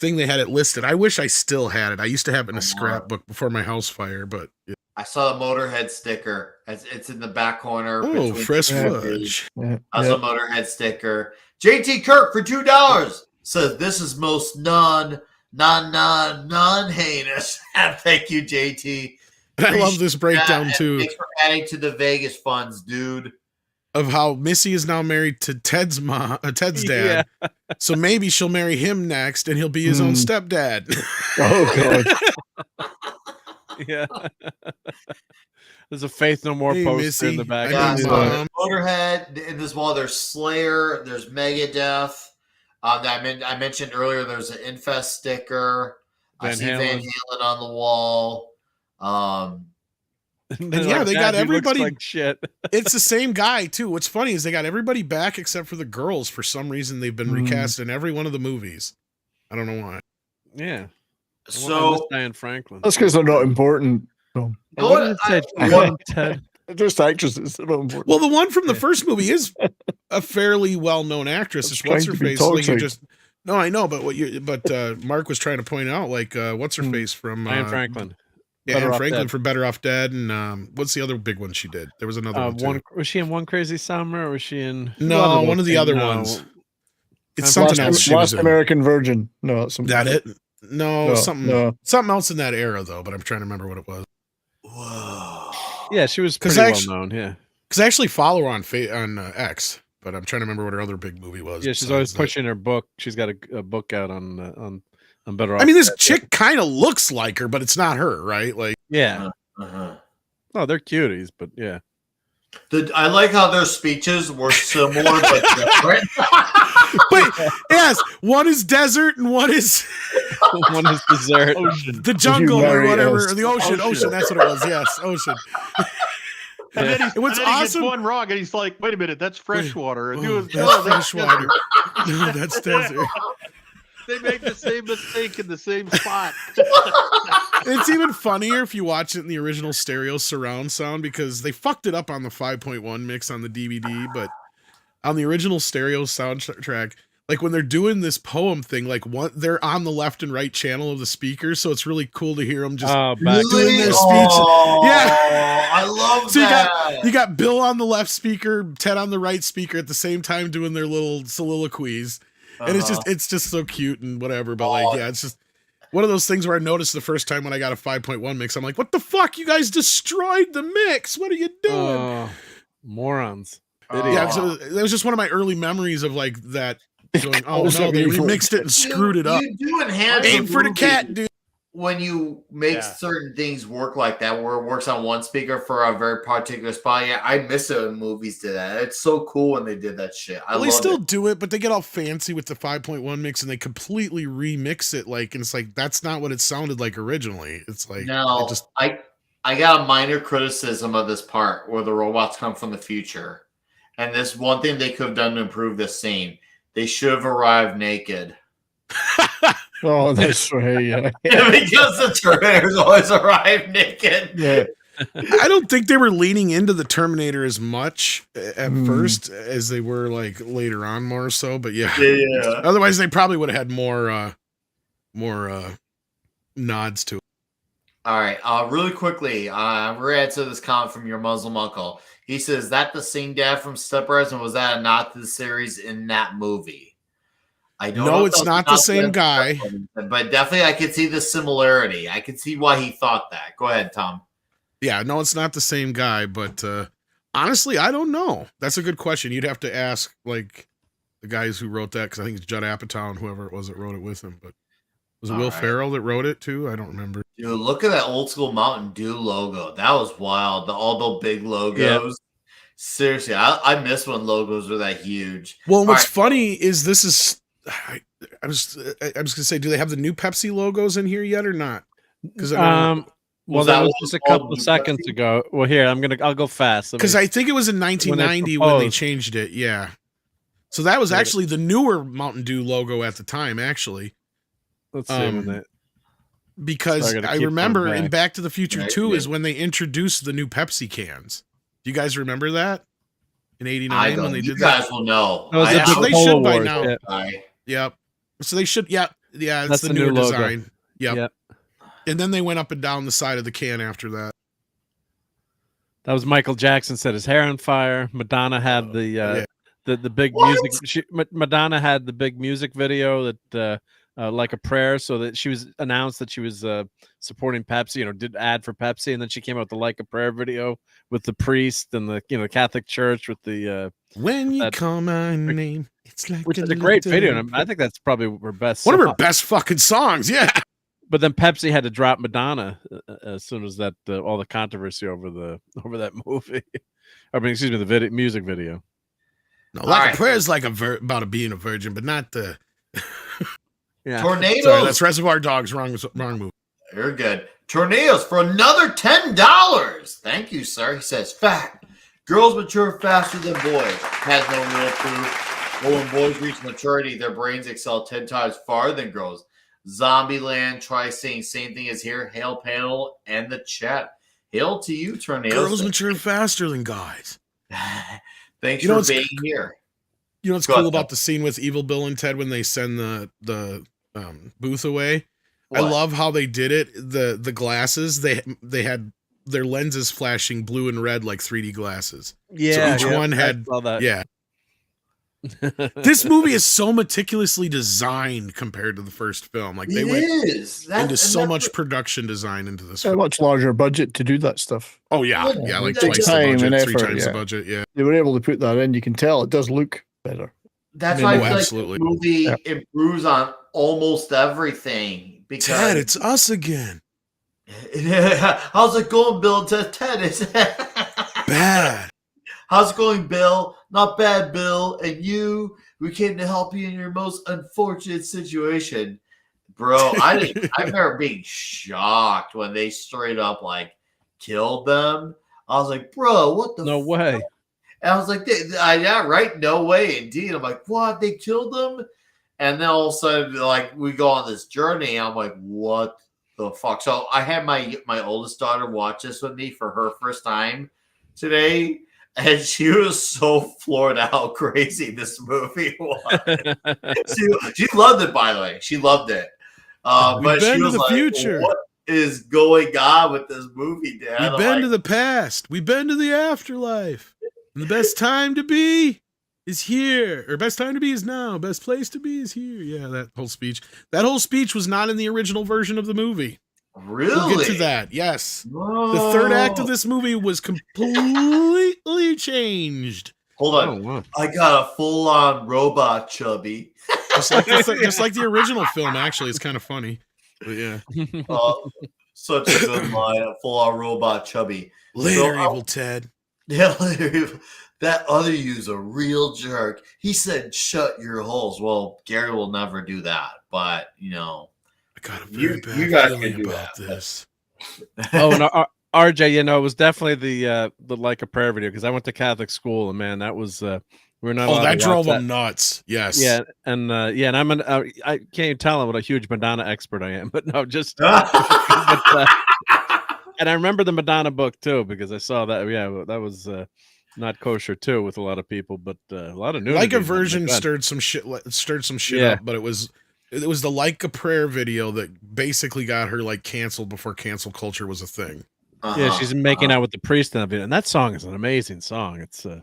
thing they had it listed. I wish I still had it. I used to have it in a scrapbook before my house fire, but yeah. I saw the Motorhead sticker. It's in the back corner. Oh, between fresh two movies. fudge. Yeah. I Yeah. saw a Motorhead sticker. JT Kirk for $2 says this is most non heinous. Thank you, JT. I love this breakdown And too thanks for adding to the Vegas funds, dude. of how Missy is now married to Ted's dad. Yeah. So maybe she'll marry him next and he'll be his own Hmm. stepdad. Oh god. Yeah. There's a Faith No More Hey, poster in Missy, the back. I Yeah, need so Mom. there's Motorhead in this wall. There's Slayer. There's Megadeth. I mentioned earlier. There's an Infest sticker. I Van see Van Halen. Halen on the wall. And yeah, they got "Dad, he looks everybody- like shit. It's the same guy too. What's funny is they got everybody back except for the girls. For some reason, they've been Hmm. recast in every one of the movies. I don't know why. Yeah. I miss So Diane Franklin. That's because they're not important. Tom. What did it say? I- Bill and Ted. They're just actresses. They're not important. Well, the one from the first movie is a fairly well-known actress. It's trying what's to her be face. Like you toxic. just no, I know, but Mark was trying to point out like what's her face from Diane Franklin. Yeah, Better Anne Off Franklin Dead. from Better Off Dead, and what's the other big one she did? There was another one too. Was she in One Crazy Summer or was she in No, one of the those other two? No. ones. It's something else. She was Last in. American Virgin. No, that's something. That it? No, No, something no. something else in that era though. But I'm trying to remember what it was. whoa. Yeah, she was 'Cause pretty actu- well known. Yeah. Because I actually follow her on X, but I'm trying to remember what her other big movie was. Yeah, she's always besides that. pushing her book. She's got a book out on Better Off. I mean, this Dead. chick kind of looks like her, but it's not her, right? Like, Yeah. Uh-huh. Oh, they're cuties, but yeah. I like how their speeches were similar but different. wait, yes, one is desert and one is One is dessert. Ocean. the jungle or marry whatever, us? or the ocean. Ocean, that's what it was. Yes, ocean. And then, What's and then he gets awesome- one wrong, and he's like, "Wait a minute, that's freshwater." And he Oh, was, that's "No, that's freshwater. No, that's desert. They make the same mistake in the same spot. It's even funnier if you watch it in the original stereo surround sound because they fucked it up on the 5.1 mix on the DVD, but on the original stereo soundtrack, like when they're doing this poem thing, like they're on the left and right channel of the speakers, so it's really cool to hear them just Oh, back. doing their speech. Oh, Yeah. I love So that. you got Bill on the left speaker, Ted on the right speaker at the same time doing their little soliloquies. And it's just so cute and whatever. But like, yeah, it's just one of those things where I noticed the first time when I got a 5.1 mix, I'm like, what the fuck? You guys destroyed the mix. What are you doing? Oh, morons. Yeah, so that was just one of my early memories of like that going, oh What's no, that they mean for- remixed it and screwed it up. You do enhance Aim for the movie. cat, dude. when you make certain things work like that, where it works on one speaker for a very particular spot, yeah, I miss it when movies did that. It's so cool when they did that shit. Well, they still do it, but they get all fancy with the 5.1 mix and they completely remix it. Like, and it's like that's not what it sounded like originally. It's like no, I got a minor criticism of this part where the robots come from the future, and this one thing they could have done to improve this scene: they should have arrived naked. Oh, that's right. Yeah. Because the Terminators always arrive naked. Yeah. I don't think they were leaning into the Terminator as much at first as they were like later on, more so. But yeah. Otherwise, they probably would have had more nods to it. All right. Really quickly, we're going to answer this comment from your Muslim uncle. He says, that the same dad from Step Brothers, and was that a nod to the series in that movie? I don't know. No, it's not the same guy. But definitely I could see the similarity. I could see why he thought that. Go ahead, Tom. Yeah, no, it's not the same guy, but honestly, I don't know. That's a good question. You'd have to ask like the guys who wrote that, because I think it's Judd Apatow and whoever it was that wrote it with him. But was it Will Ferrell that wrote it too? I don't remember. Dude, look at that old school Mountain Dew logo. That was wild. All the big logos. Yeah. Seriously, I miss when logos were that huge. Well, what's funny is this is. I was gonna say, do they have the new Pepsi logos in here yet or not? Because well, that was just a couple seconds ago. Well, here I'll go fast because I think it was in 1990 when they changed it. Yeah, so that was actually the newer Mountain Dew logo at the time. Actually, let's see because I remember in Back to the Future 2 is when they introduced the new Pepsi cans. Do you guys remember that in '89 when they did that? You guys will know. So they should by now. Yeah. Yep. So they should. Yeah. It's the new design. Yep. And then they went up and down the side of the can after that. That was Michael Jackson set his hair on fire. Madonna had the big music. Madonna had the big music video that like a prayer, so that she was announced that she was supporting Pepsi. Did ad for Pepsi, and then she came out with the like a prayer video with the priest and the Catholic Church with the when you call my name. It's like which is a great video, and I think that's probably her best. One of her best fucking songs, yeah. But then Pepsi had to drop Madonna as soon as that all the controversy over that movie. I mean, excuse me, the music video. No, like a prayer is like about being a virgin, but not the. Yeah. Tornadoes. Sorry, that's Reservoir Dogs. Wrong movie. You're good. Tornadoes for another $10. Thank you, sir. He says, fact. Girls mature faster than boys. Has no real proof. But when boys reach maturity, their brains excel 10 times farther than girls. Zombieland, try saying same thing as here. Hail panel and the chat. Hail to you, Tornadoes. Girls mature faster than guys. Thanks for being here. You know what's cool about the scene with Evil Bill and Ted when they send the booth away? What? I love how they did it. The glasses, they had their lenses flashing blue and red like 3D glasses. Yeah. So each one had yeah. This movie is so meticulously designed compared to the first film. Like they went into so much production design into this. A much larger budget to do that stuff. Oh yeah, like twice the budget, 3 times the budget. Yeah, they were able to put that in. You can tell it does look better. That's why I feel like the movie improves on almost everything. Because Ted, it's us again. How's it going, Bill? Ted, it's bad. How's it going, Bill? Not bad, Bill. And you, we came to help you in your most unfortunate situation. Bro, I remember being shocked when they straight up like killed them. I was like, bro, what the fuck? Way. And I was like, yeah, right? No way, indeed. I'm like, what? They killed them? And then all of a sudden, like, we go on this journey. I'm like, what the fuck? So I had my oldest daughter watch this with me for her first time today. And she was so floored out how crazy this movie was. she loved it, by the way. She loved it. But she was like, future. What is going on with this movie, Dad? We've been to the past. We've been to the afterlife. And the best time to be is here. Or best time to be is now. Best place to be is here. Yeah, that whole speech. That whole speech was not in the original version of the movie. Really? We'll get to that. Yes. Whoa. The third act of this movie was completely changed. Hold on. I got a full-on robot chubby. just like the original film, actually. It's kind of funny. But yeah. Such a good line. Full on robot chubby. Later, So, evil Ted. Yeah, that other you's a real jerk. He said, "Shut your holes." Well, Gerry will never do that, but I got a You- very bad you guys feeling can do about that. this. Oh, and RJ, it was definitely the Like a Prayer video, because I went to Catholic school, and man, that was we were not. Oh, allowed that to watch drove him nuts. Yes. Yeah, and and I'm I can't even tell what a huge Madonna expert I am, but no, just and I remember the Madonna book too, because I saw that. Yeah, that was not kosher too with a lot of people, but a lot of nudity. Like a and I'm Version God. stirred some shit Yeah. up, but it was the Like a Prayer video that basically got her like canceled before cancel culture was a thing. Yeah, she's making out with the priest in that video, and that song is an amazing song. It's so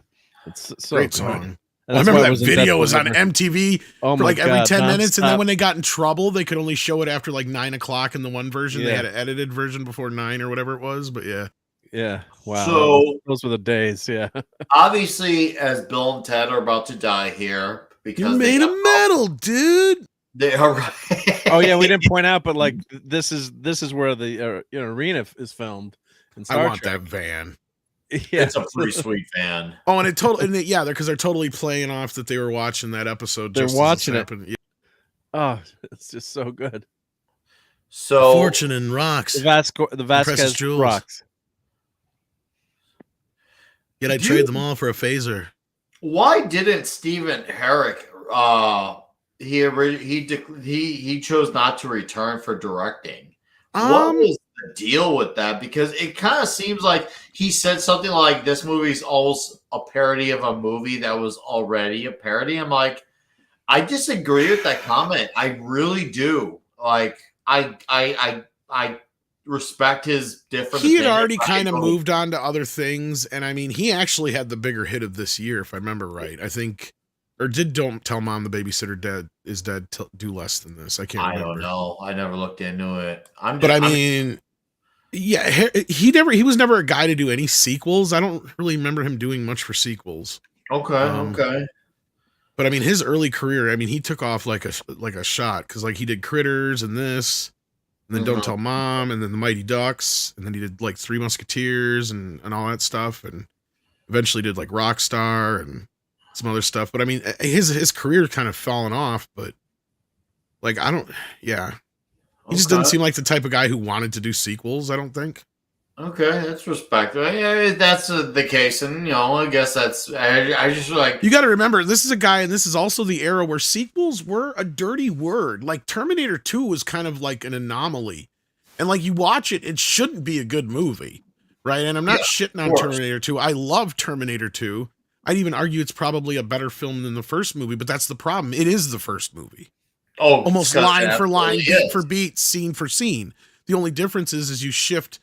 Great good. song. And I that's remember why it that was in video Death was on Forever. MTV Oh for my like every God, 10 minutes, and then nonstop. when they got in trouble, they could only show it after like 9 o'clock in the one version. They Yeah. had an edited version before 9 or whatever it was, but yeah. Yeah, wow. So- those were the days. Yeah, obviously, as Bill and Ted are about to die here because You're made of metal, dude. They are. oh yeah, we didn't point out, but like this is where the arena is filmed. In I Star want Trek. that van. Yeah, It's a pretty sweet van. Oh, and because they're totally playing off that they were watching that episode. They're just as watching it. happened. Yeah. Oh, it's just so good. So Fortune and rocks. The precious Vasquez jewels. rocks. Yet I Do trade you- them all for a phaser. why didn't Stephen Herrick? He chose not to return for directing. What was the deal with that? Because it kind of seems like he said something like, "This movie's almost a parody of a movie that was already a parody." I'm like, I disagree with that comment. I really do. Like, I respect his different. He had opinion. already I kind of don't- moved on to other things, and I mean, he actually had the bigger hit of this year, if I remember right. I think, or did "Don't Tell Mom the Babysitter is Dead" do less than this? I can't I remember. don't know. I never looked into it. But I mean, yeah, he was never a guy to do any sequels. I don't really remember him doing much for sequels. okay, um, okay. But I mean, his early career, I mean, he took off like a shot, because like he did Critters and this, and then Don't Tell Mom, and then The Mighty Ducks, and then he did like Three Musketeers and all that stuff, and eventually did like Rockstar and some other stuff. But I mean, his career kind of fallen off. But like, he just doesn't seem like the type of guy who wanted to do sequels. I don't think. Okay, that's respectable. Yeah, that's the case, and I guess that's. I just like. You got to remember, this is a guy, and this is also the era where sequels were a dirty word. Like Terminator 2 was kind of like an anomaly, and like you watch it, it shouldn't be a good movie, right? And I'm not shitting on Terminator 2. I love Terminator 2. I'd even argue it's probably a better film than the first movie, but that's the problem. It is the first movie. Oh, Almost because line it for line, absolutely beat is. for beat, scene for scene. The only difference is you shift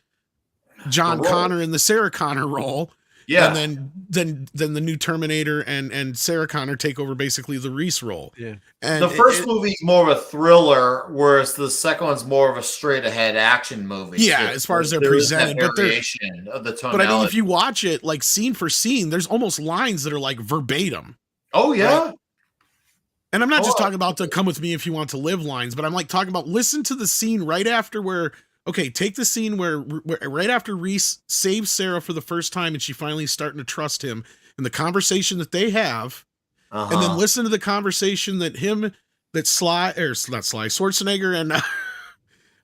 John The role. Connor in the Sarah Connor role. Yeah. And then the new Terminator and Sarah Connor take over basically the Reese role. Yeah. And The first movie's more of a thriller, whereas the second one's more of a straight ahead action movie. Yeah, as far as they're there is that presented, but they're- variation of the But tonality. I mean, if you watch it like scene for scene, there's almost lines that are like verbatim. oh yeah, Right. And I'm not just Oh. talking about the "come with me if you want to live" lines, but I'm like talking about listen to the scene right after where. Okay, take the scene where right after Reese saves Sarah for the first time and she finally is starting to trust him, and the conversation that they have, and then listen to the conversation that Schwarzenegger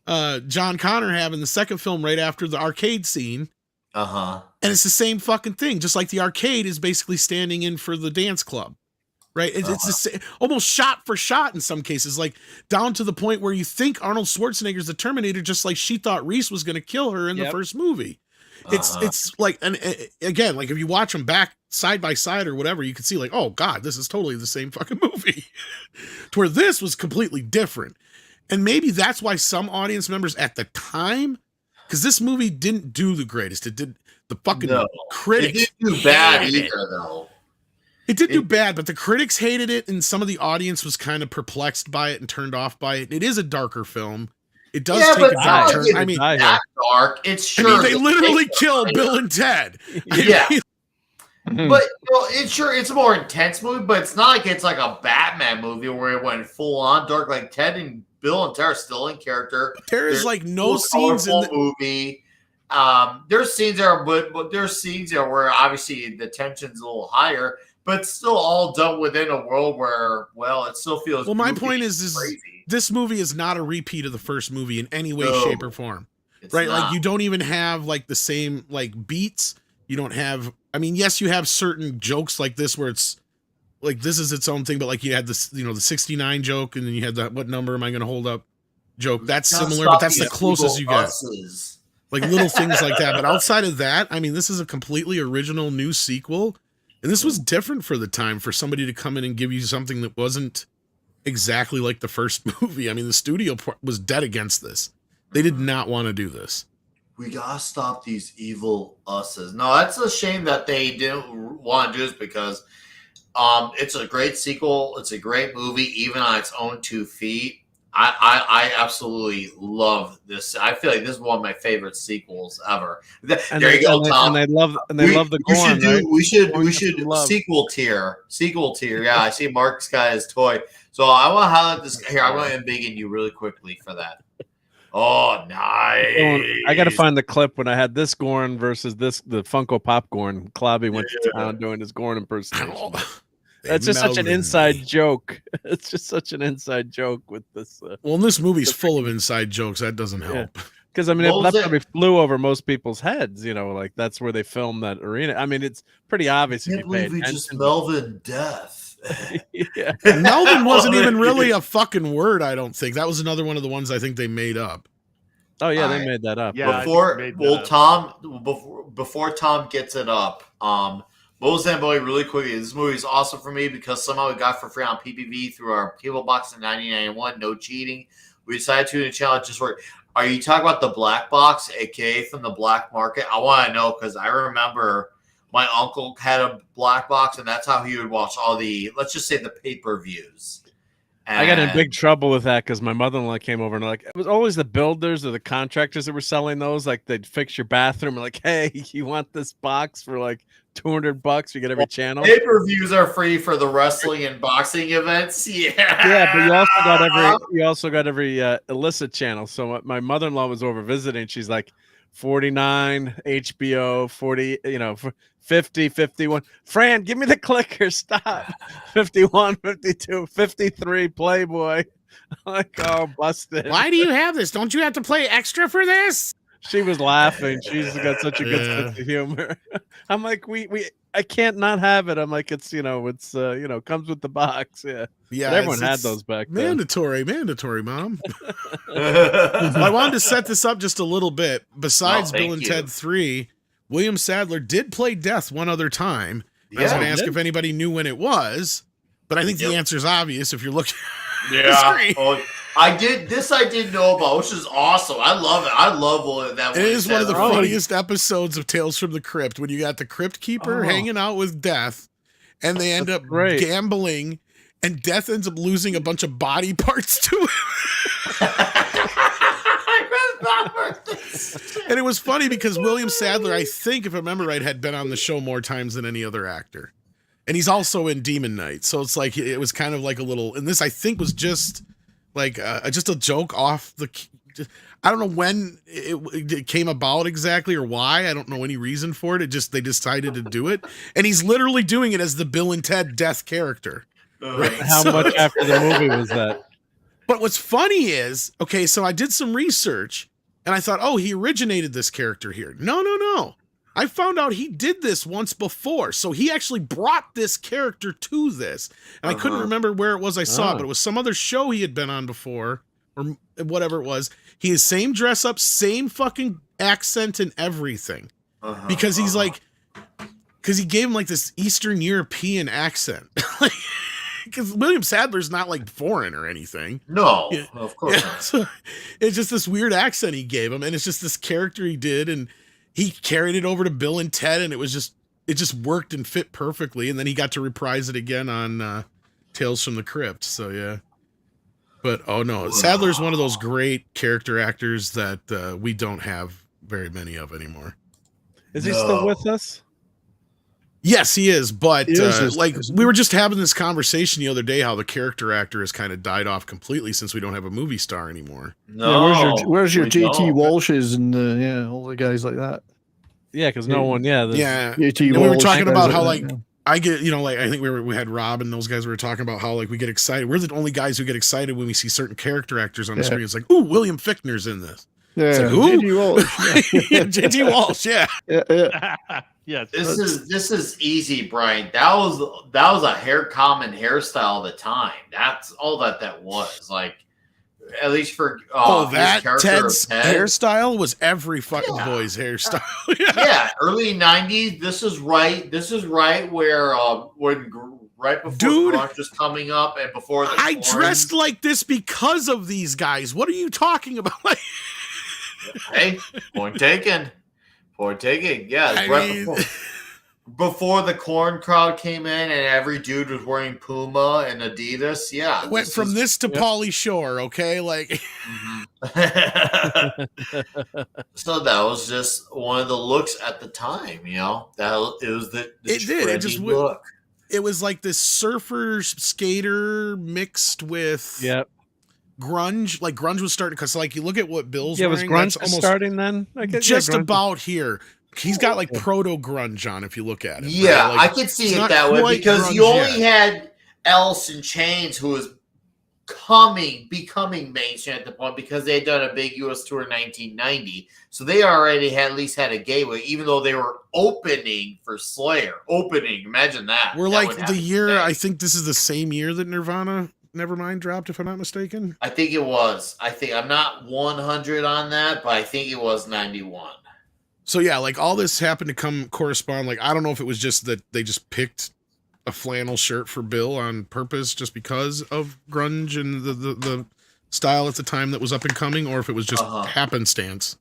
and John Connor have in the second film right after the arcade scene. And it's the same fucking thing, just like the arcade is basically standing in for the dance club. Right, it's the same, almost shot for shot in some cases, like down to the point where you think Arnold Schwarzenegger's the Terminator, just like she thought Reese was going to kill her in the first movie. It's like, and again, like if you watch them back side by side or whatever, you can see like, oh god, this is totally the same fucking movie. To where this was completely different, and maybe that's why some audience members at the time, because this movie didn't do the greatest. It did the fucking critics. It didn't do bad hated it. either, though. It did do bad, but the critics hated it, and some of the audience was kind of perplexed by it and turned off by it. It is a darker film. It does take a dark turn. I mean, that dark. It's sure. I mean, they literally killed Bill and Ted. Yeah. But it's a more intense movie, but it's not like it's like a Batman movie where it went full on dark. Like Ted and Bill and Ted are still in character. There is There's like no still a scenes in colorful the movie. There's scenes there, but there's scenes there where obviously the tension's a little higher, but it's still all done within a world where, well, it still feels. Well, my goofy point and is crazy. this movie is not a repeat of the first movie in any way, No, shape, or form. it's Right? not. Like you don't even have like the same like beats. You don't have. I mean, yes, you have certain jokes like this where it's like this is its own thing, but like you had this, the 69 joke, and then you had that what number am I going to hold up joke. That's Gotta similar, stop but that's the these closest you evil get. us's. Like little things like that. But outside of that, I mean, this is a completely original new sequel. And this was different for the time for somebody to come in and give you something that wasn't exactly like the first movie. I mean, the studio was dead against this. They did not want to do this. We gotta stop these evil us's. No, that's a shame that they didn't want to do this because it's a great sequel. It's a great movie, even on its own 2 feet. I absolutely love this. I feel like this is one of my favorite sequels ever. There you go, Tom. And they love the Gorn, right? We should Love. sequel tier. Yeah, I see Mark's got his toy. So I want to highlight this here. I want to embiggen you really quickly for that. Oh, nice. I got to find the clip when I had this Gorn versus the Funko Pop Gorn. Klobby went to town doing his Gorn impersonation. That's just such an inside joke. It's just such an inside joke with this. Well, this movie's full of inside jokes. That doesn't help. Because I mean, that probably flew over most people's heads. Like that's where they filmed that arena. I mean, it's pretty obvious. I can't believe we just Melvin death. Yeah. Melvin wasn't even really a fucking word. I don't think that was another one of the ones I think they made up. Oh yeah, they made that up. Yeah, Before Tom gets it up, what was that movie really quickly? This movie is awesome for me because somehow we got for free on PPV through our cable box in 1991. No cheating. We decided to do a challenge just work. Are you talking about the black box, aka from the black market? I want to know because I remember my uncle had a black box, and that's how he would watch all the, let's just say, the pay-per-views. I got in big trouble with that because my mother-in-law came over and it was always the builders or the contractors that were selling those. Like they'd fix your bathroom and like, hey, you want this box for like $200? You get every channel. Pay-per-views are free for the wrestling and boxing events. Yeah, but you also got every illicit channel. So my mother-in-law was over visiting. She's like 49 HBO, 40, 50, 51. Fran, give me the clicker. Stop. 51, 52, 53 Playboy. Like, oh, busted. Why do you have this? Don't you have to play extra for this? She was laughing. She's got such a good sense of humor. I'm like, I can't not have it. I'm like, it's comes with the box. Yeah. Yeah. But everyone had those back then. Mandatory, Mom. I wanted to set this up just a little bit. Besides Bill and Ted 3, William Sadler did play Death one other time. I was going to ask if anybody knew when it was, but I think the answer is obvious if you're looking at the screen. I did know about, which is awesome. I love it. I love that. It is one of the funniest episodes of Tales from the Crypt when you got the Crypt Keeper hanging out with Death, and they end up gambling, and Death ends up losing a bunch of body parts to him. And it was funny because William Sadler, I think, if I remember right, had been on the show more times than any other actor. And he's also in Demon Knight. So it's like, it was kind of like a little, and this I think was just like just a joke off the, I don't know when it came about exactly or why. I don't know any reason for it. They decided to do it. And he's literally doing it as the Bill and Ted Death character. Right? How much after the movie was that? But what's funny is, okay, so I did some research and I thought, oh, he originated this character here. No. I found out he did this once before. So he actually brought this character to this. And I couldn't remember where it was I saw it, but it was some other show he had been on before or whatever it was. He has same dress up, same fucking accent and everything. Because he's like, because he gave him like this Eastern European accent. Because William Sadler's not like foreign or anything. No, of course not. So it's just this weird accent he gave him, and it's just this character he did, and he carried it over to Bill and Ted, and it just worked and fit perfectly. And then he got to reprise it again on Tales from the Crypt. So yeah, but oh no, Sadler's one of those great character actors that we don't have very many of anymore. Is he still with us? Yes, he is. But He is, like isn't we he? were just having this conversation the other day, how the character actor has kind of died off completely since we don't have a movie star anymore. No, where's your we JT don't. Walshes and all the guys like that? Yeah, because no one. Yeah, Yeah, JT and we were Walsh, talking guys about how that, like yeah. I get, like I think we had Rob and those guys were talking about how like we get excited. We're the only guys who get excited when we see certain character actors on the screen. It's like, ooh, William Fichtner's in this. Yeah, It's like, who? JT Walsh. Yeah, JT Walsh. Yeah. Yeah. Yes. This is easy, Brian. That was a common hairstyle at the time. That's all that was. Like, at least for his That character Ted's of Ted. hairstyle was every fucking boy's hairstyle. Yeah, early '90s. This is right where right before Dude, grunge was coming up and before the I Corn. dressed like this because of these guys. What are you talking about? Like, Hey, point taken. Point taken. Yeah, I right mean- before the Corn crowd came in and every dude was wearing Puma and Adidas. Yeah, it went from this to Pauly Shore, okay? Like, so that was just one of the looks at the time. That it was the It did. It just trendy went- look. it was like this surfer skater mixed with grunge. Like grunge was starting because, like, you look at what Bill's Yeah, was wearing. grunge That's almost starting then? I guess, just grunge. about here. He's got like proto grunge on. If you look at it, Yeah, right? Like, I could see it's it not that way quite because grunge you only yet. had Alice in Chains, who was becoming mainstream at the point because they had done a big U.S. tour in 1990. So they already had at least had a gateway, even though they were opening for Slayer. Imagine that. We're That like would the happen year. today. I think this is the same year that Nirvana Nevermind dropped, if I'm not mistaken. I think it was. I'm not 100 on that, but I think it was 91. So yeah, like all this happened to come correspond. Like I don't know if it was just that they just picked a flannel shirt for Bill on purpose just because of grunge and the style at the time that was up and coming, or if it was just happenstance.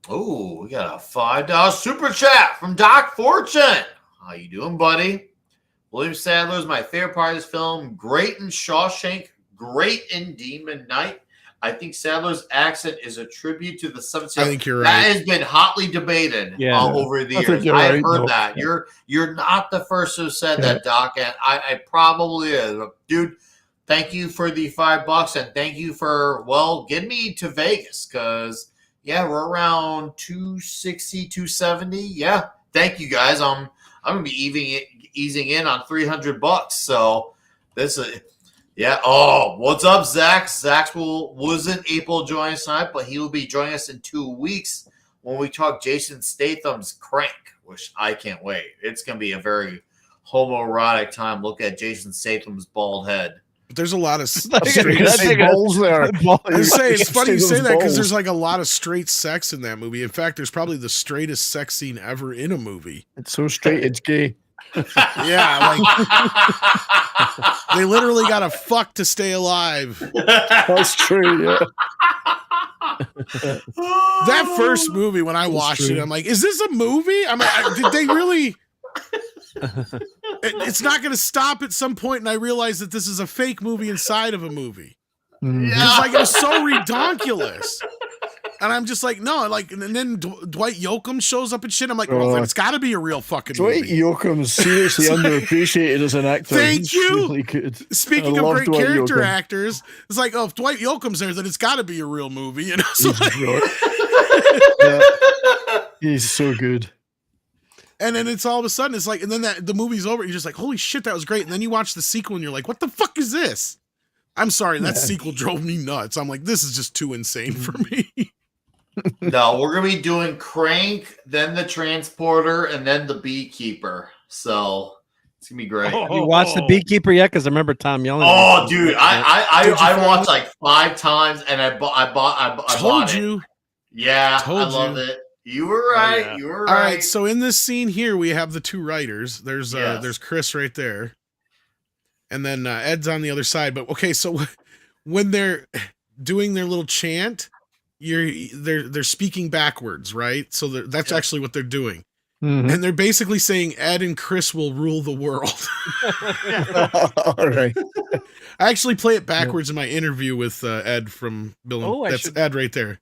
Oh, we got a $5 super chat from Doc Fortune. How you doing, buddy? William Sadler is my favorite part of this film. Great in Shawshank, great in Demon Knight. I think Sadler's accent is a tribute to the 70s. I think you're That right. has been hotly debated over the I think years. you're I've right, heard though. that. You're not the first to have said that, Doc, and I probably is. Dude, thank you for the $5 and thank you for, getting me to Vegas because, we're around 260, 270. Yeah, thank you guys. I'm going to be easing in on $300. So this is... Yeah. Oh, what's up, Zach? Zach wasn't able to join us tonight, but he will be joining us in 2 weeks when we talk Jason Statham's Crank, which I can't wait. It's going to be a very homoerotic time. Look at Jason Statham's bald head. But there's a lot of That's straight. That's Big balls there. I say it's funny you say that because balls. there's like a lot of straight sex in that movie. In fact, there's probably the straightest sex scene ever in a movie. It's so straight, it's gay. Yeah, like they literally got to fuck to stay alive. That's true, yeah. That first movie, when I watched it, I'm like, is this a movie? I'm like, did they really? It's not going to stop at some point, and I realized that this is a fake movie inside of a movie. It's like it was so redonkulous. And I'm just like, no, like, and then Dwight Yoakam shows up and shit. I'm like, well, it's got to be a real fucking Dwight movie. Yoakam's seriously underappreciated as an actor. Thank He's you. Really good. Speaking I of love great Dwight character Yoakam. actors, it's like, oh, if Dwight Yoakam's there, then it's got to be a real movie, you know? So He's like, brilliant. Yeah. He's so good. and then it's all of a sudden, it's like, and then the movie's over. You're just like, holy shit, that was great. And then you watch the sequel and you're like, what the fuck is this? I'm sorry, that sequel drove me nuts. I'm like, this is just too insane for me. No, we're going to be doing Crank, then the Transporter, and then the Beekeeper. So it's going to be great. Have you watched The Beekeeper yet? Because I remember Tom yelling. Oh, dude, Did you I find watched it? like 5 times, and I bought Told it. you. Yeah, Told I loved you. it. You were right. yeah. You were All right. right, so in this scene here, we have the two writers. There's Yes. there's Chris right there, and then Ed's on the other side. But okay, so when they're doing their little chant, they're speaking backwards, right? So that's actually what they're doing, and they're basically saying Ed and Chris will rule the world. All right. I actually play it backwards in my interview with Ed from Bill. And, Oh, I that's should- Ed right there.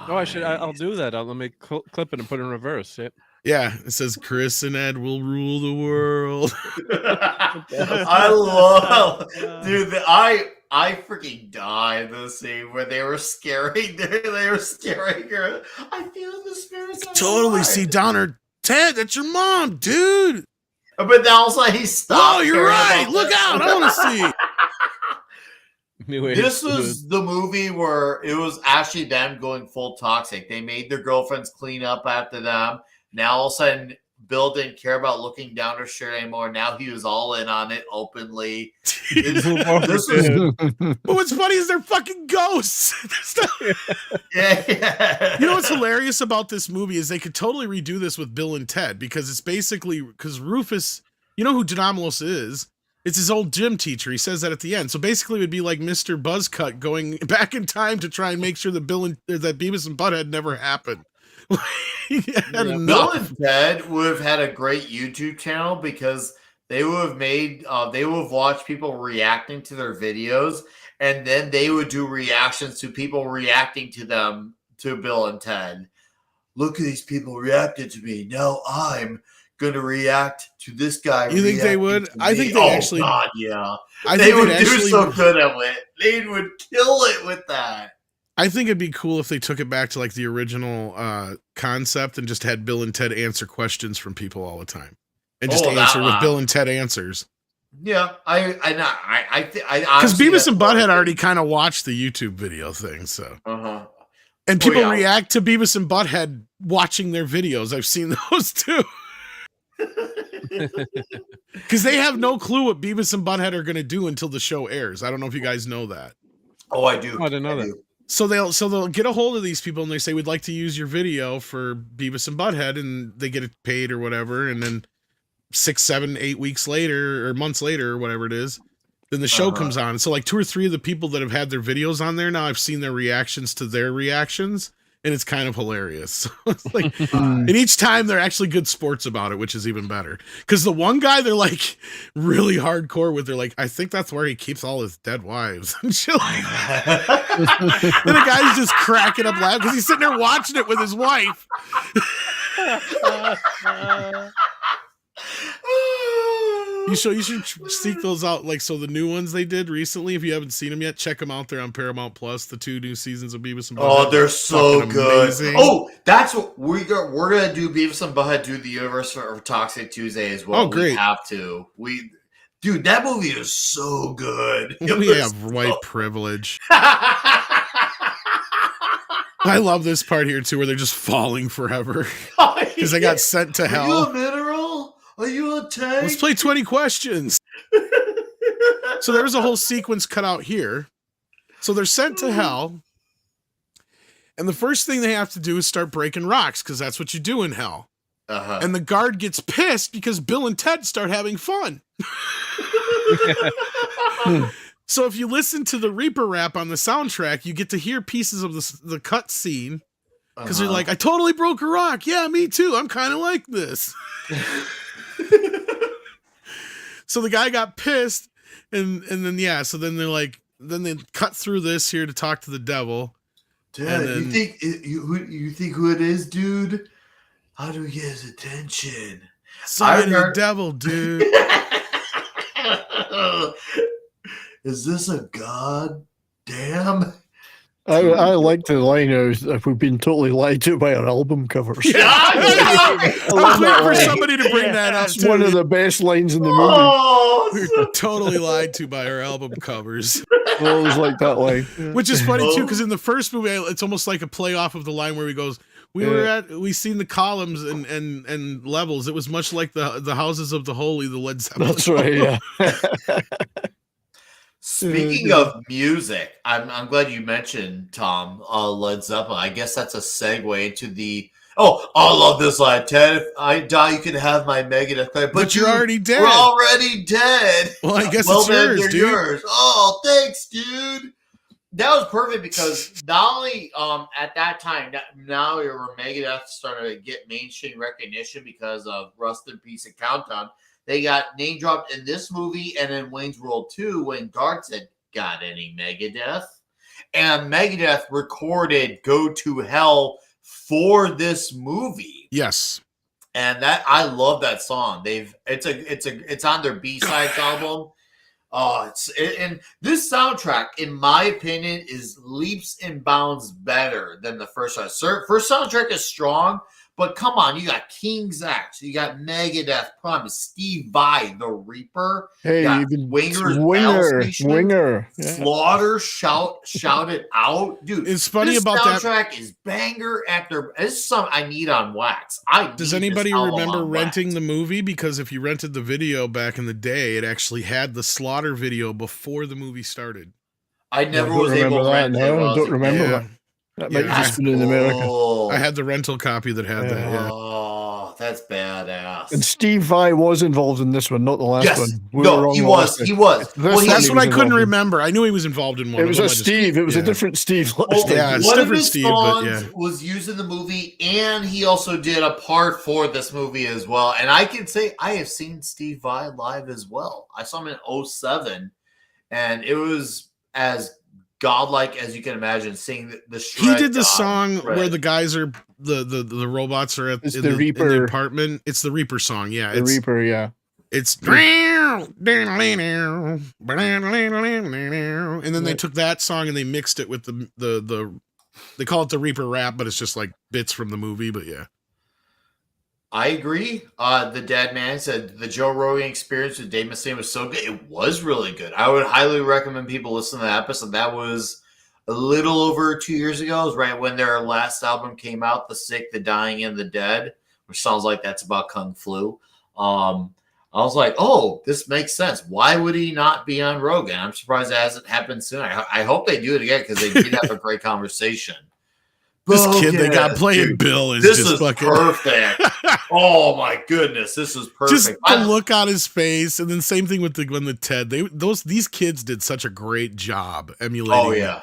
Oh, I'll do that. Let me clip it and put it in reverse. Yep. Yeah, it says Chris and Ed will rule the world. I love, dude. I freaking died in the scene where they were scaring. They were scaring her. I feel the spirits. Totally see Donner. Ted, that's your mom, dude. But then also he stopped. Oh, you're right. Look out! I want to see. This was the movie where it was actually them going full toxic. They made their girlfriends clean up after them. Now all of a sudden, Bill didn't care about looking down her shirt anymore. Now he was all in on it openly. But what's funny is they're fucking ghosts. Yeah. You know what's hilarious about this movie is they could totally redo this with Bill and Ted because it's basically because Rufus, you know who Genomulus is? It's his old gym teacher. He says that at the end. So basically, it would be like Mr. Buzzcut going back in time to try and make sure that that Beavis and Butthead never happened. Bill and Ted would have had a great YouTube channel because they would have made they would have watched people reacting to their videos, and then they would do reactions to people reacting to them to Bill and Ted. Look at these people reacted to me. Now I'm gonna react to this guy. You think they would? I think they actually. God, yeah. They would do so good at it. They would kill it with that. I think it'd be cool if they took it back to like the original concept and just had Bill and Ted answer questions from people all the time, and just answer with Bill and Ted answers. Yeah, I because Beavis and Butthead already kind of watched the YouTube video thing, so. And people react to Beavis and Butthead watching their videos. I've seen those too. Because they have no clue what Beavis and Butthead are going to do until the show airs. I don't know if you guys know that. Oh, I do. I didn't know that. So they'll get a hold of these people and they say, we'd like to use your video for Beavis and Butthead, and they get it paid or whatever. And then 6, 7, 8 weeks later or months later or whatever it is, then the show comes on. So like 2 or 3 of the people that have had their videos on there now, I've seen their reactions to their reactions, and it's kind of hilarious. So it's like, and each time they're actually good sports about it, which is even better. Because the one guy they're like really hardcore with, they're like, I think that's where he keeps all his dead wives and shit like that. And the guy's just cracking up laughing because he's sitting there watching it with his wife. You should seek those out. Like, so the new ones they did recently, if you haven't seen them yet, check them out. They're on Paramount Plus, the 2 new seasons of Beavis and Butthead. Oh, they're so good. Amazing. Oh, that's what we're gonna do. Beavis and Butthead do the universe for Toxic Tuesday as well. Oh, great. We have to. Dude, that movie is so good. We have white privilege. I love this part here too, where they're just falling forever because they got sent to hell. Are you a mineral? Are you a tank? Let's play 20 questions. So there's a whole sequence cut out here. So they're sent to hell. And the first thing they have to do is start breaking rocks because that's what you do in hell. And the guard gets pissed because Bill and Ted start having fun. So if you listen to the Reaper rap on the soundtrack, you get to hear pieces of the cut scene because they're like, I totally broke a rock. Yeah, me too. I'm kind of like this. So the guy got pissed, and then so then they're like, then they cut through this here to talk to the devil. Dad, you think who it is, dude? How do we get his attention? Sorry, the devil, dude. Is this a god? Damn. I like the line of we've been totally lied to by our album covers. Yeah, I was waiting for somebody to bring that up. It's one of the best lines in the movie. Oh, we were totally lied to by our album covers. I always like that line. Which is funny too, because in the first movie, it's almost like a play off of the line where he goes, we seen the columns and levels. It was much like the houses of the holy, the Led Zeppelin. That's right, yeah. Speaking of music, I'm glad you mentioned, Tom, Led Zeppelin. I guess that's a segue into the I love this line. Ted, if I die, you can have my Megadeth credit, but you're already dead. We're already dead. Well, I guess it's yours, dude. Yours. Oh, thanks, dude. That was perfect because not only at that time, now where Megadeth started to get mainstream recognition because of Rust in Peace and Countdown, they got name dropped in this movie and in Wayne's World 2 when Guard said, got any Megadeth? And Megadeth recorded Go to Hell for this movie. Yes. and that I love that song. It's on their B-sides album. And this soundtrack, in my opinion, is leaps and bounds better than the first one. First soundtrack is strong, but come on, you got King's X, you got Megadeth, Promise, Steve Vai, the Reaper, Hey, you got even Winger's Winger. Yeah. Slaughter, shout it out, dude. It's funny this about that. soundtrack is banger after. This is something I need on wax. Does anybody remember renting the movie? Because if you rented the video back in the day, it actually had the Slaughter video before the movie started. I never was able to rent it. No, I don't remember Yeah. that. That might have just been in America. I had the rental copy that had that. Yeah. Oh, that's badass. And Steve Vai was involved in this one, not the last Yes. one. We were No, wrong he the was. last He time. was. This Well, one That's he what I was couldn't involved in. remember. I knew he was involved in one. It was of a them. Steve. It was a yeah. different Steve. Well, Yeah, it's one of different his Steve, but songs yeah. was used in the movie, and he also did a part for this movie as well. And I can say I have seen Steve Vai live as well. I saw him in 2007, and it was as godlike as you can imagine. Seeing the He shred did the god song shred. where the guys are the robots are It's in the the Reaper. apartment. It's the Reaper song. Yeah, The it's Reaper, yeah. it's and then they took that song and they mixed it with the they call it the Reaper rap, but it's just like bits from the movie. But yeah. I agree. The Dead Man said the Joe Rogan Experience with Dave Mustaine was so good. It was really good. I would highly recommend people listen to that episode. That was a little over 2 years ago. It was right when their last album came out, The Sick, The Dying, and The Dead, which sounds like that's about Kung Flu. I was like, oh, this makes sense. Why would he not be on Rogan? I'm surprised it hasn't happened soon. I hope they do it again because they did have a great conversation. This kid they got Bogus, playing dude. Bill is This just is fucking perfect. Oh my goodness, this is perfect. just the look on his face, and then same thing with the Ted. These kids did such a great job emulating. Oh yeah,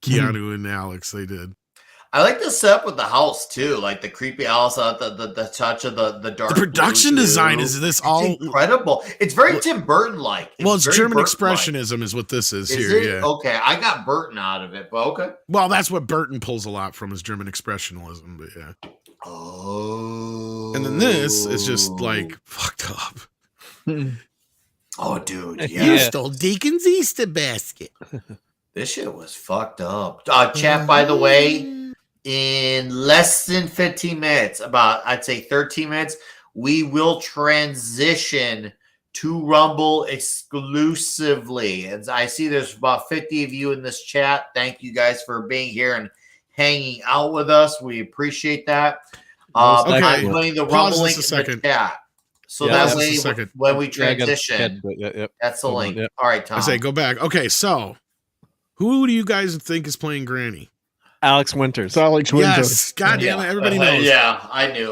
Keanu and Alex. They did. I like the setup with the house too, like the creepy house, the touch of the dark. The production blue, design too. is this It's all incredible. It's very Tim Burton like. well, it's very German Burton-like. expressionism is what this is Is here. it? Yeah. Okay, I got Burton out of it, but okay. Well, that's what Burton pulls a lot from is German expressionism, but yeah. Oh. And then this is just like fucked up. Oh, dude, Yeah. yeah. You stole Deacon's Easter basket. This shit was fucked up. Chat, by the way, in less than 15 minutes, about I'd say 13 minutes, we will transition to Rumble exclusively. And I see there's about 50 of you in this chat. Thank you guys for being here and hanging out with us. We appreciate that. Okay. I'm putting the Pause Rumble this link a in the second. chat. So Yeah, that pause way, this a second. when we Yeah, I gotta transition, yep. that's the Hold on, link. yep. All right, Tom. I say go back. Okay, so who do you guys think is playing Granny? Alex Winters. It's Alex Winter. Yes, God damn it, everybody knows. Yeah, I knew.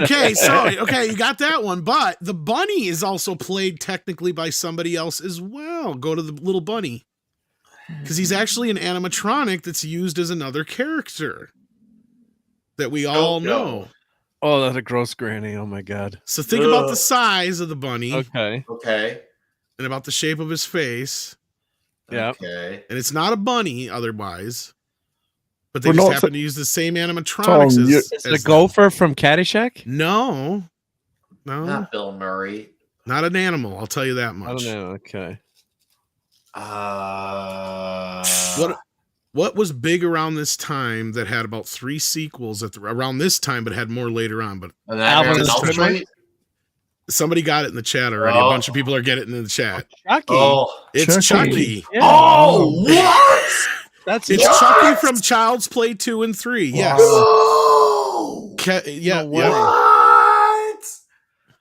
Okay, so you got that one, but the bunny is also played technically by somebody else as well. Go to the little bunny because he's actually an animatronic that's used as another character that we all know. Oh, that's a gross granny. Oh my god. So think about the size of the bunny Okay. Okay. and about the shape of his face, Yeah. Okay. and it's not a bunny otherwise. But they We're just not happen to use the same animatronics Tom, as, Is it a gopher from Caddyshack? No, Not Bill Murray. not an animal. I'll tell you that I much. don't know. Okay. What was big around this time that had about 3 sequels around this time, but had more later on? But And Alvin Alvin and Elm the Street? somebody got it in the chat already. Oh. A bunch of people are getting it in the chat. Chucky. Oh. It's Chucky. Chucky. Yeah. Oh, what? That's It's What? Chucky from Child's Play 2 and 3. Yes. Oh. Yeah. No way. Yeah. What?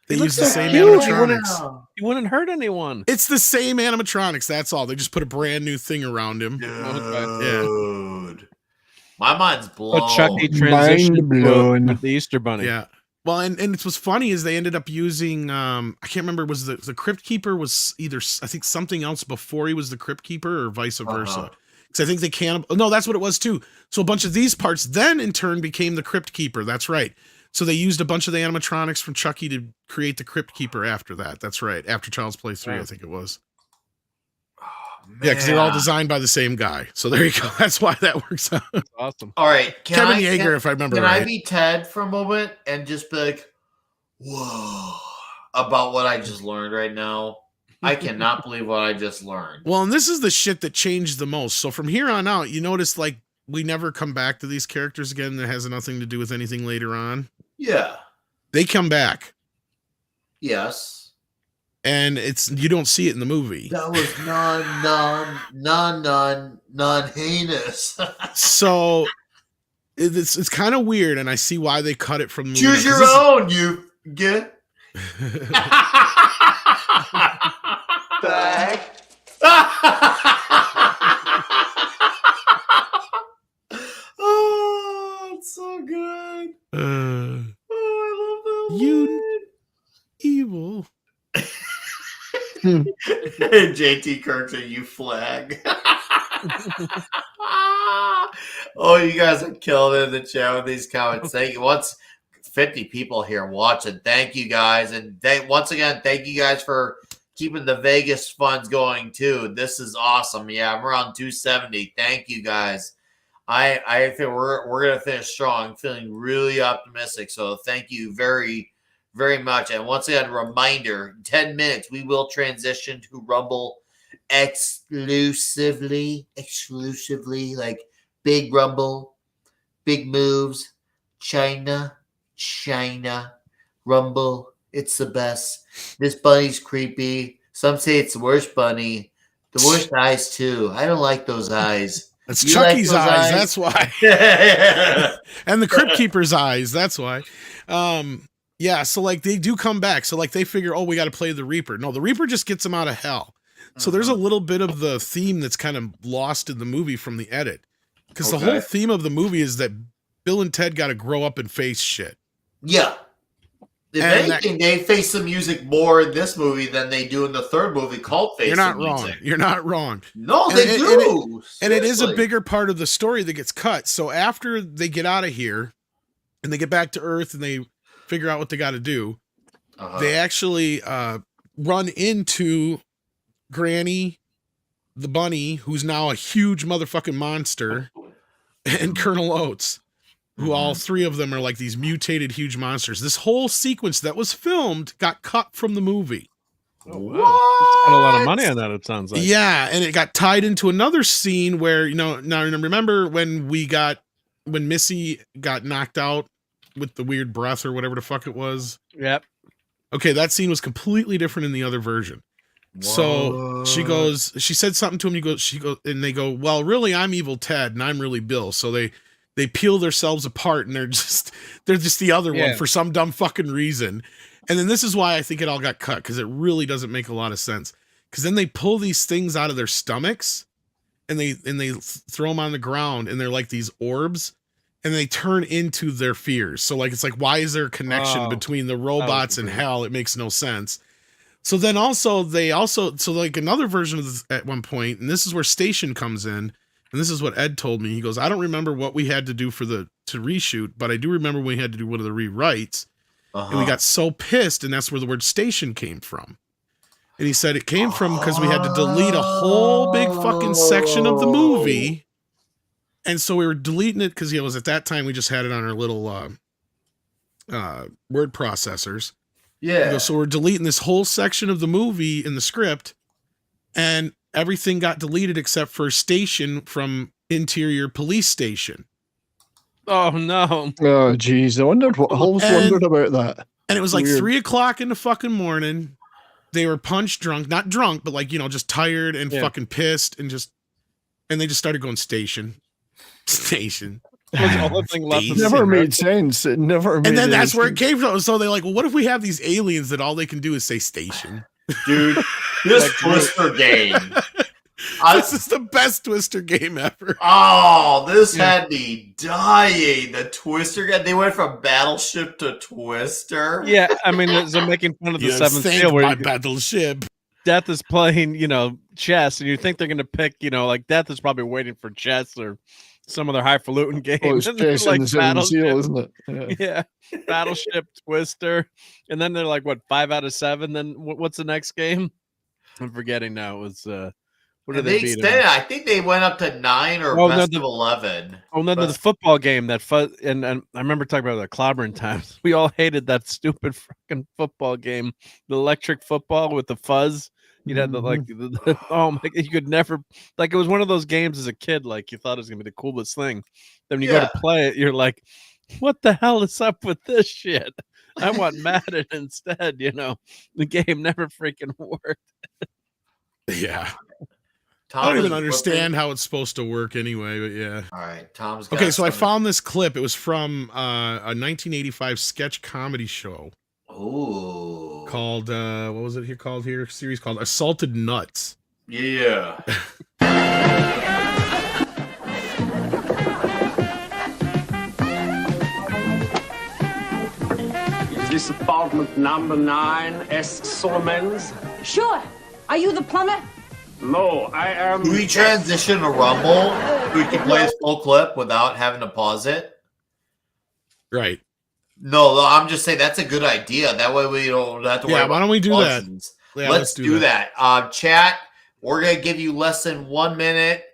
They He use looks the so same cute. animatronics. He wouldn't hurt anyone. It's the same animatronics. That's all. They just put a brand new thing around him. Dude. My mind's blown. But Chucky Mind transitioned blown. with the Easter Bunny. Yeah. Well, and what's funny is they ended up using I can't remember, was the Crypt Keeper was either I think something else before he was the Crypt Keeper or vice versa. Because I think they no, that's what it was too. So a bunch of these parts then in turn became the Crypt Keeper. That's right. So they used a bunch of the animatronics from Chucky to create the Crypt Keeper after that. That's right. After Child's Play 3, I think it was. Yeah, because they're all designed by the same guy. So there you go. That's why that works out. Awesome. All right. Kevin Yeager, if I remember Can right. I be Ted for a moment and just be like, Whoa. About what I just learned right now. I cannot believe what I just learned. Well, and this is the shit that changed the most. So from here on out, you notice like we never come back to these characters again. That has nothing to do with anything later on. Yeah. They come back. Yes. And you don't see it in the movie. That was non-heinous. So it's kind of weird, and I see why they cut it from the movie. Choose your own, you get. Back. Oh, it's so good. Oh, I love that. You evil. JT Kirkton, you flag. Oh, you guys are killing it in the chat with these comments. Thank you. Once 50 people here watching. Thank you guys. And once again, thank you guys for keeping the Vegas funds going too. This is awesome. Yeah, I'm around 270. Thank you guys. I think we're gonna finish strong. I'm feeling really optimistic. So thank you very, very much. And once again, reminder: 10 minutes. We will transition to Rumble exclusively, like big Rumble, big moves, China, Rumble. It's the best. This bunny's creepy. Some say it's the worst bunny. The worst eyes too. I don't like those eyes. That's You Chucky's like those eyes. That's why. And the Crypt Keeper's eyes. That's why. Yeah. So like they do come back. So like they figure, oh, we got to play the Reaper. No, the Reaper just gets them out of hell. So there's a little bit of the theme that's kind of lost in the movie from the edit. Because the whole theme of the movie is that Bill and Ted got to grow up and face shit. Yeah. If anything, they face the music more in this movie than they do in the third movie called Face You're not the wrong. Music. You're not wrong. No, they do. And it is a bigger part of the story that gets cut. So after they get out of here and they get back to Earth and they figure out what they got to do, they actually run into Granny, the bunny, who's now a huge motherfucking monster, and Colonel Oates, who all three of them are like these mutated huge monsters. This whole sequence that was filmed got cut from the movie. Oh, wow. Spent a lot of money on that, it sounds like. Yeah, and it got tied into another scene where, now remember when Missy got knocked out with the weird breath or whatever the fuck it was? Yep. Okay, that scene was completely different in the other version. So she said something to him. And they go, well, really, I'm Evil Ted and I'm really Bill. So they peel themselves apart and they're just the other one for some dumb fucking reason. And then this is why I think it all got cut, because it really doesn't make a lot of sense. Because then they pull these things out of their stomachs and they throw them on the ground and they're like these orbs and they turn into their fears. So like, it's like, why is there a connection between the robots and hell? It makes no sense. So then so like another version of this at one point, and this is where Station comes in, and this is what Ed told me. He goes, I don't remember what we had to do to reshoot, but I do remember we had to do one of the rewrites. And we got so pissed, and that's where the word station came from. And he said it came from because we had to delete a whole big fucking section of the movie. And so we were deleting it because it was at that time we just had it on our little word processors. Yeah. So we're deleting this whole section of the movie in the script, and everything got deleted except for station from Interior Police Station. Oh no. Oh geez. I wondered wondered about that. And it was like 3 o'clock in the fucking morning. They were punch drunk, not drunk, but like, just tired and fucking pissed and they just started going station. It never made sense. It never made And then that's sense. where it came from. So they're like, well, what if we have these aliens that all they can do is say station? Dude, this Twister game. This is the best Twister game ever. Oh, this had me dying. The Twister game. They went from Battleship to Twister. Yeah, I mean, they're making fun of the seventh seal where my Battleship. Death is playing, chess, and you think they're going to pick, like Death is probably waiting for chess or some other highfalutin game. Oh, it's chess like Battleship, isn't it? Yeah. Battleship, Twister, and then they're like, what, 5 out of 7? Then what's the next game? I'm forgetting now. It was What did And they beat him? extended. I think they went up to 9 or Oh, no, best the- of 11. Oh, no, the Best- football game that and I remember talking about the clobbering times. We all hated that stupid fucking football game, the electric football with the fuzz. You'd have oh my, you could never, like, it was one of those games as a kid, like you thought it was gonna be the coolest thing. Then when you go to play it, you're like, what the hell is up with this shit? I want Madden instead, you know. The game never freaking worked. Yeah. Tom I don't is even understand ripping- how it's supposed to work anyway, but yeah. All right, Tom's got Okay, so I some- found this clip. It was from a 1985 sketch comedy show Ooh. called what was it here called here? Series called Assaulted Nuts. Yeah. Is this apartment number 9, S. Solomons? Sure. Are you the plumber? No, I am. Can we transition to Rumble? We can play this full clip without having to pause it. Right. No, I'm just saying that's a good idea. That way we don't have to worry Yeah, about why don't we do that? pauses. Yeah, let's do that. Chat, we're going to give you less than 1 minute.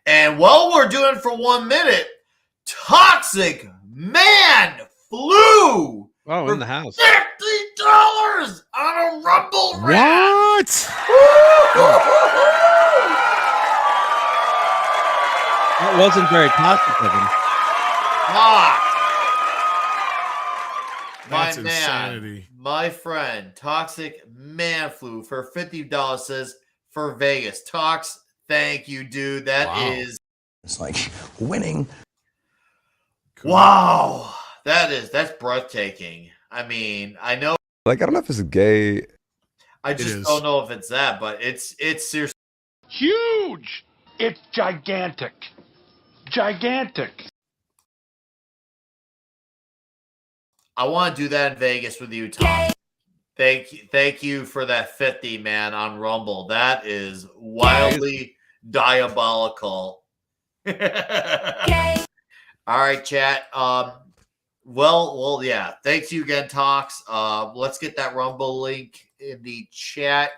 And while we're doing for 1 minute, Toxic Man flew Oh, in the house. $50 on a Rumble rant. What? That wasn't very toxic of him. My That's man, insanity. my friend, Toxic Man flew for $50 says for Vegas. Tox, thank you, dude. That is It's like winning. wow. That's breathtaking. I mean, I know Like, I don't know if it's gay. I It just is. don't know if it's that, but it's seriously Huge. It's gigantic. Gigantic. I want to do that in Vegas with you, Tom. Thank you for that 50, man, on Rumble. That is wildly diabolical. All right, chat. Well, yeah. Thanks you again, Tox. Let's get that Rumble link in the chat,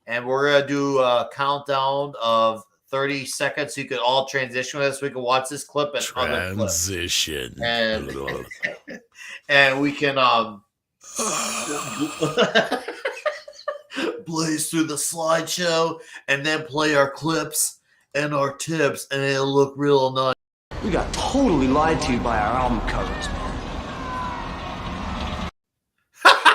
and we're gonna do a countdown of 30 seconds. So you could all transition with us. We can watch this clip and other clips. Transition. And we can blaze through the slideshow and then play our clips and our tips, and it'll look real nice. We got totally lied to by our album covers, man.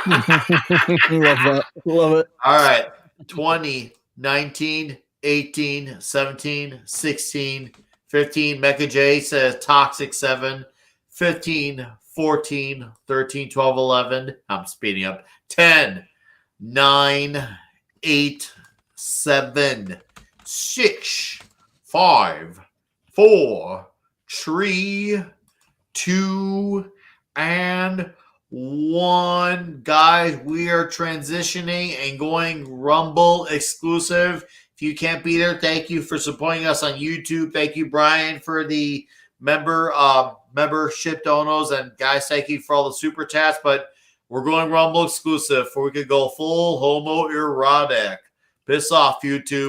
Love that. Love it. All right. 20, 19, 18, 17, 16, 15. Mecca J says Toxic 7, 15, 14, 13, 12, 11. I'm speeding up. 10, 9, 8, 7, 6, 5, 4, 3, 2, and 1. Guys, we are transitioning and going Rumble exclusive. If you can't be there, thank you for supporting us on YouTube. Thank you, Brian, for the membership donos. And guys, thank you for all the super chats. But we're going Rumble exclusive, where we could go full homoerotic. Piss off, YouTube.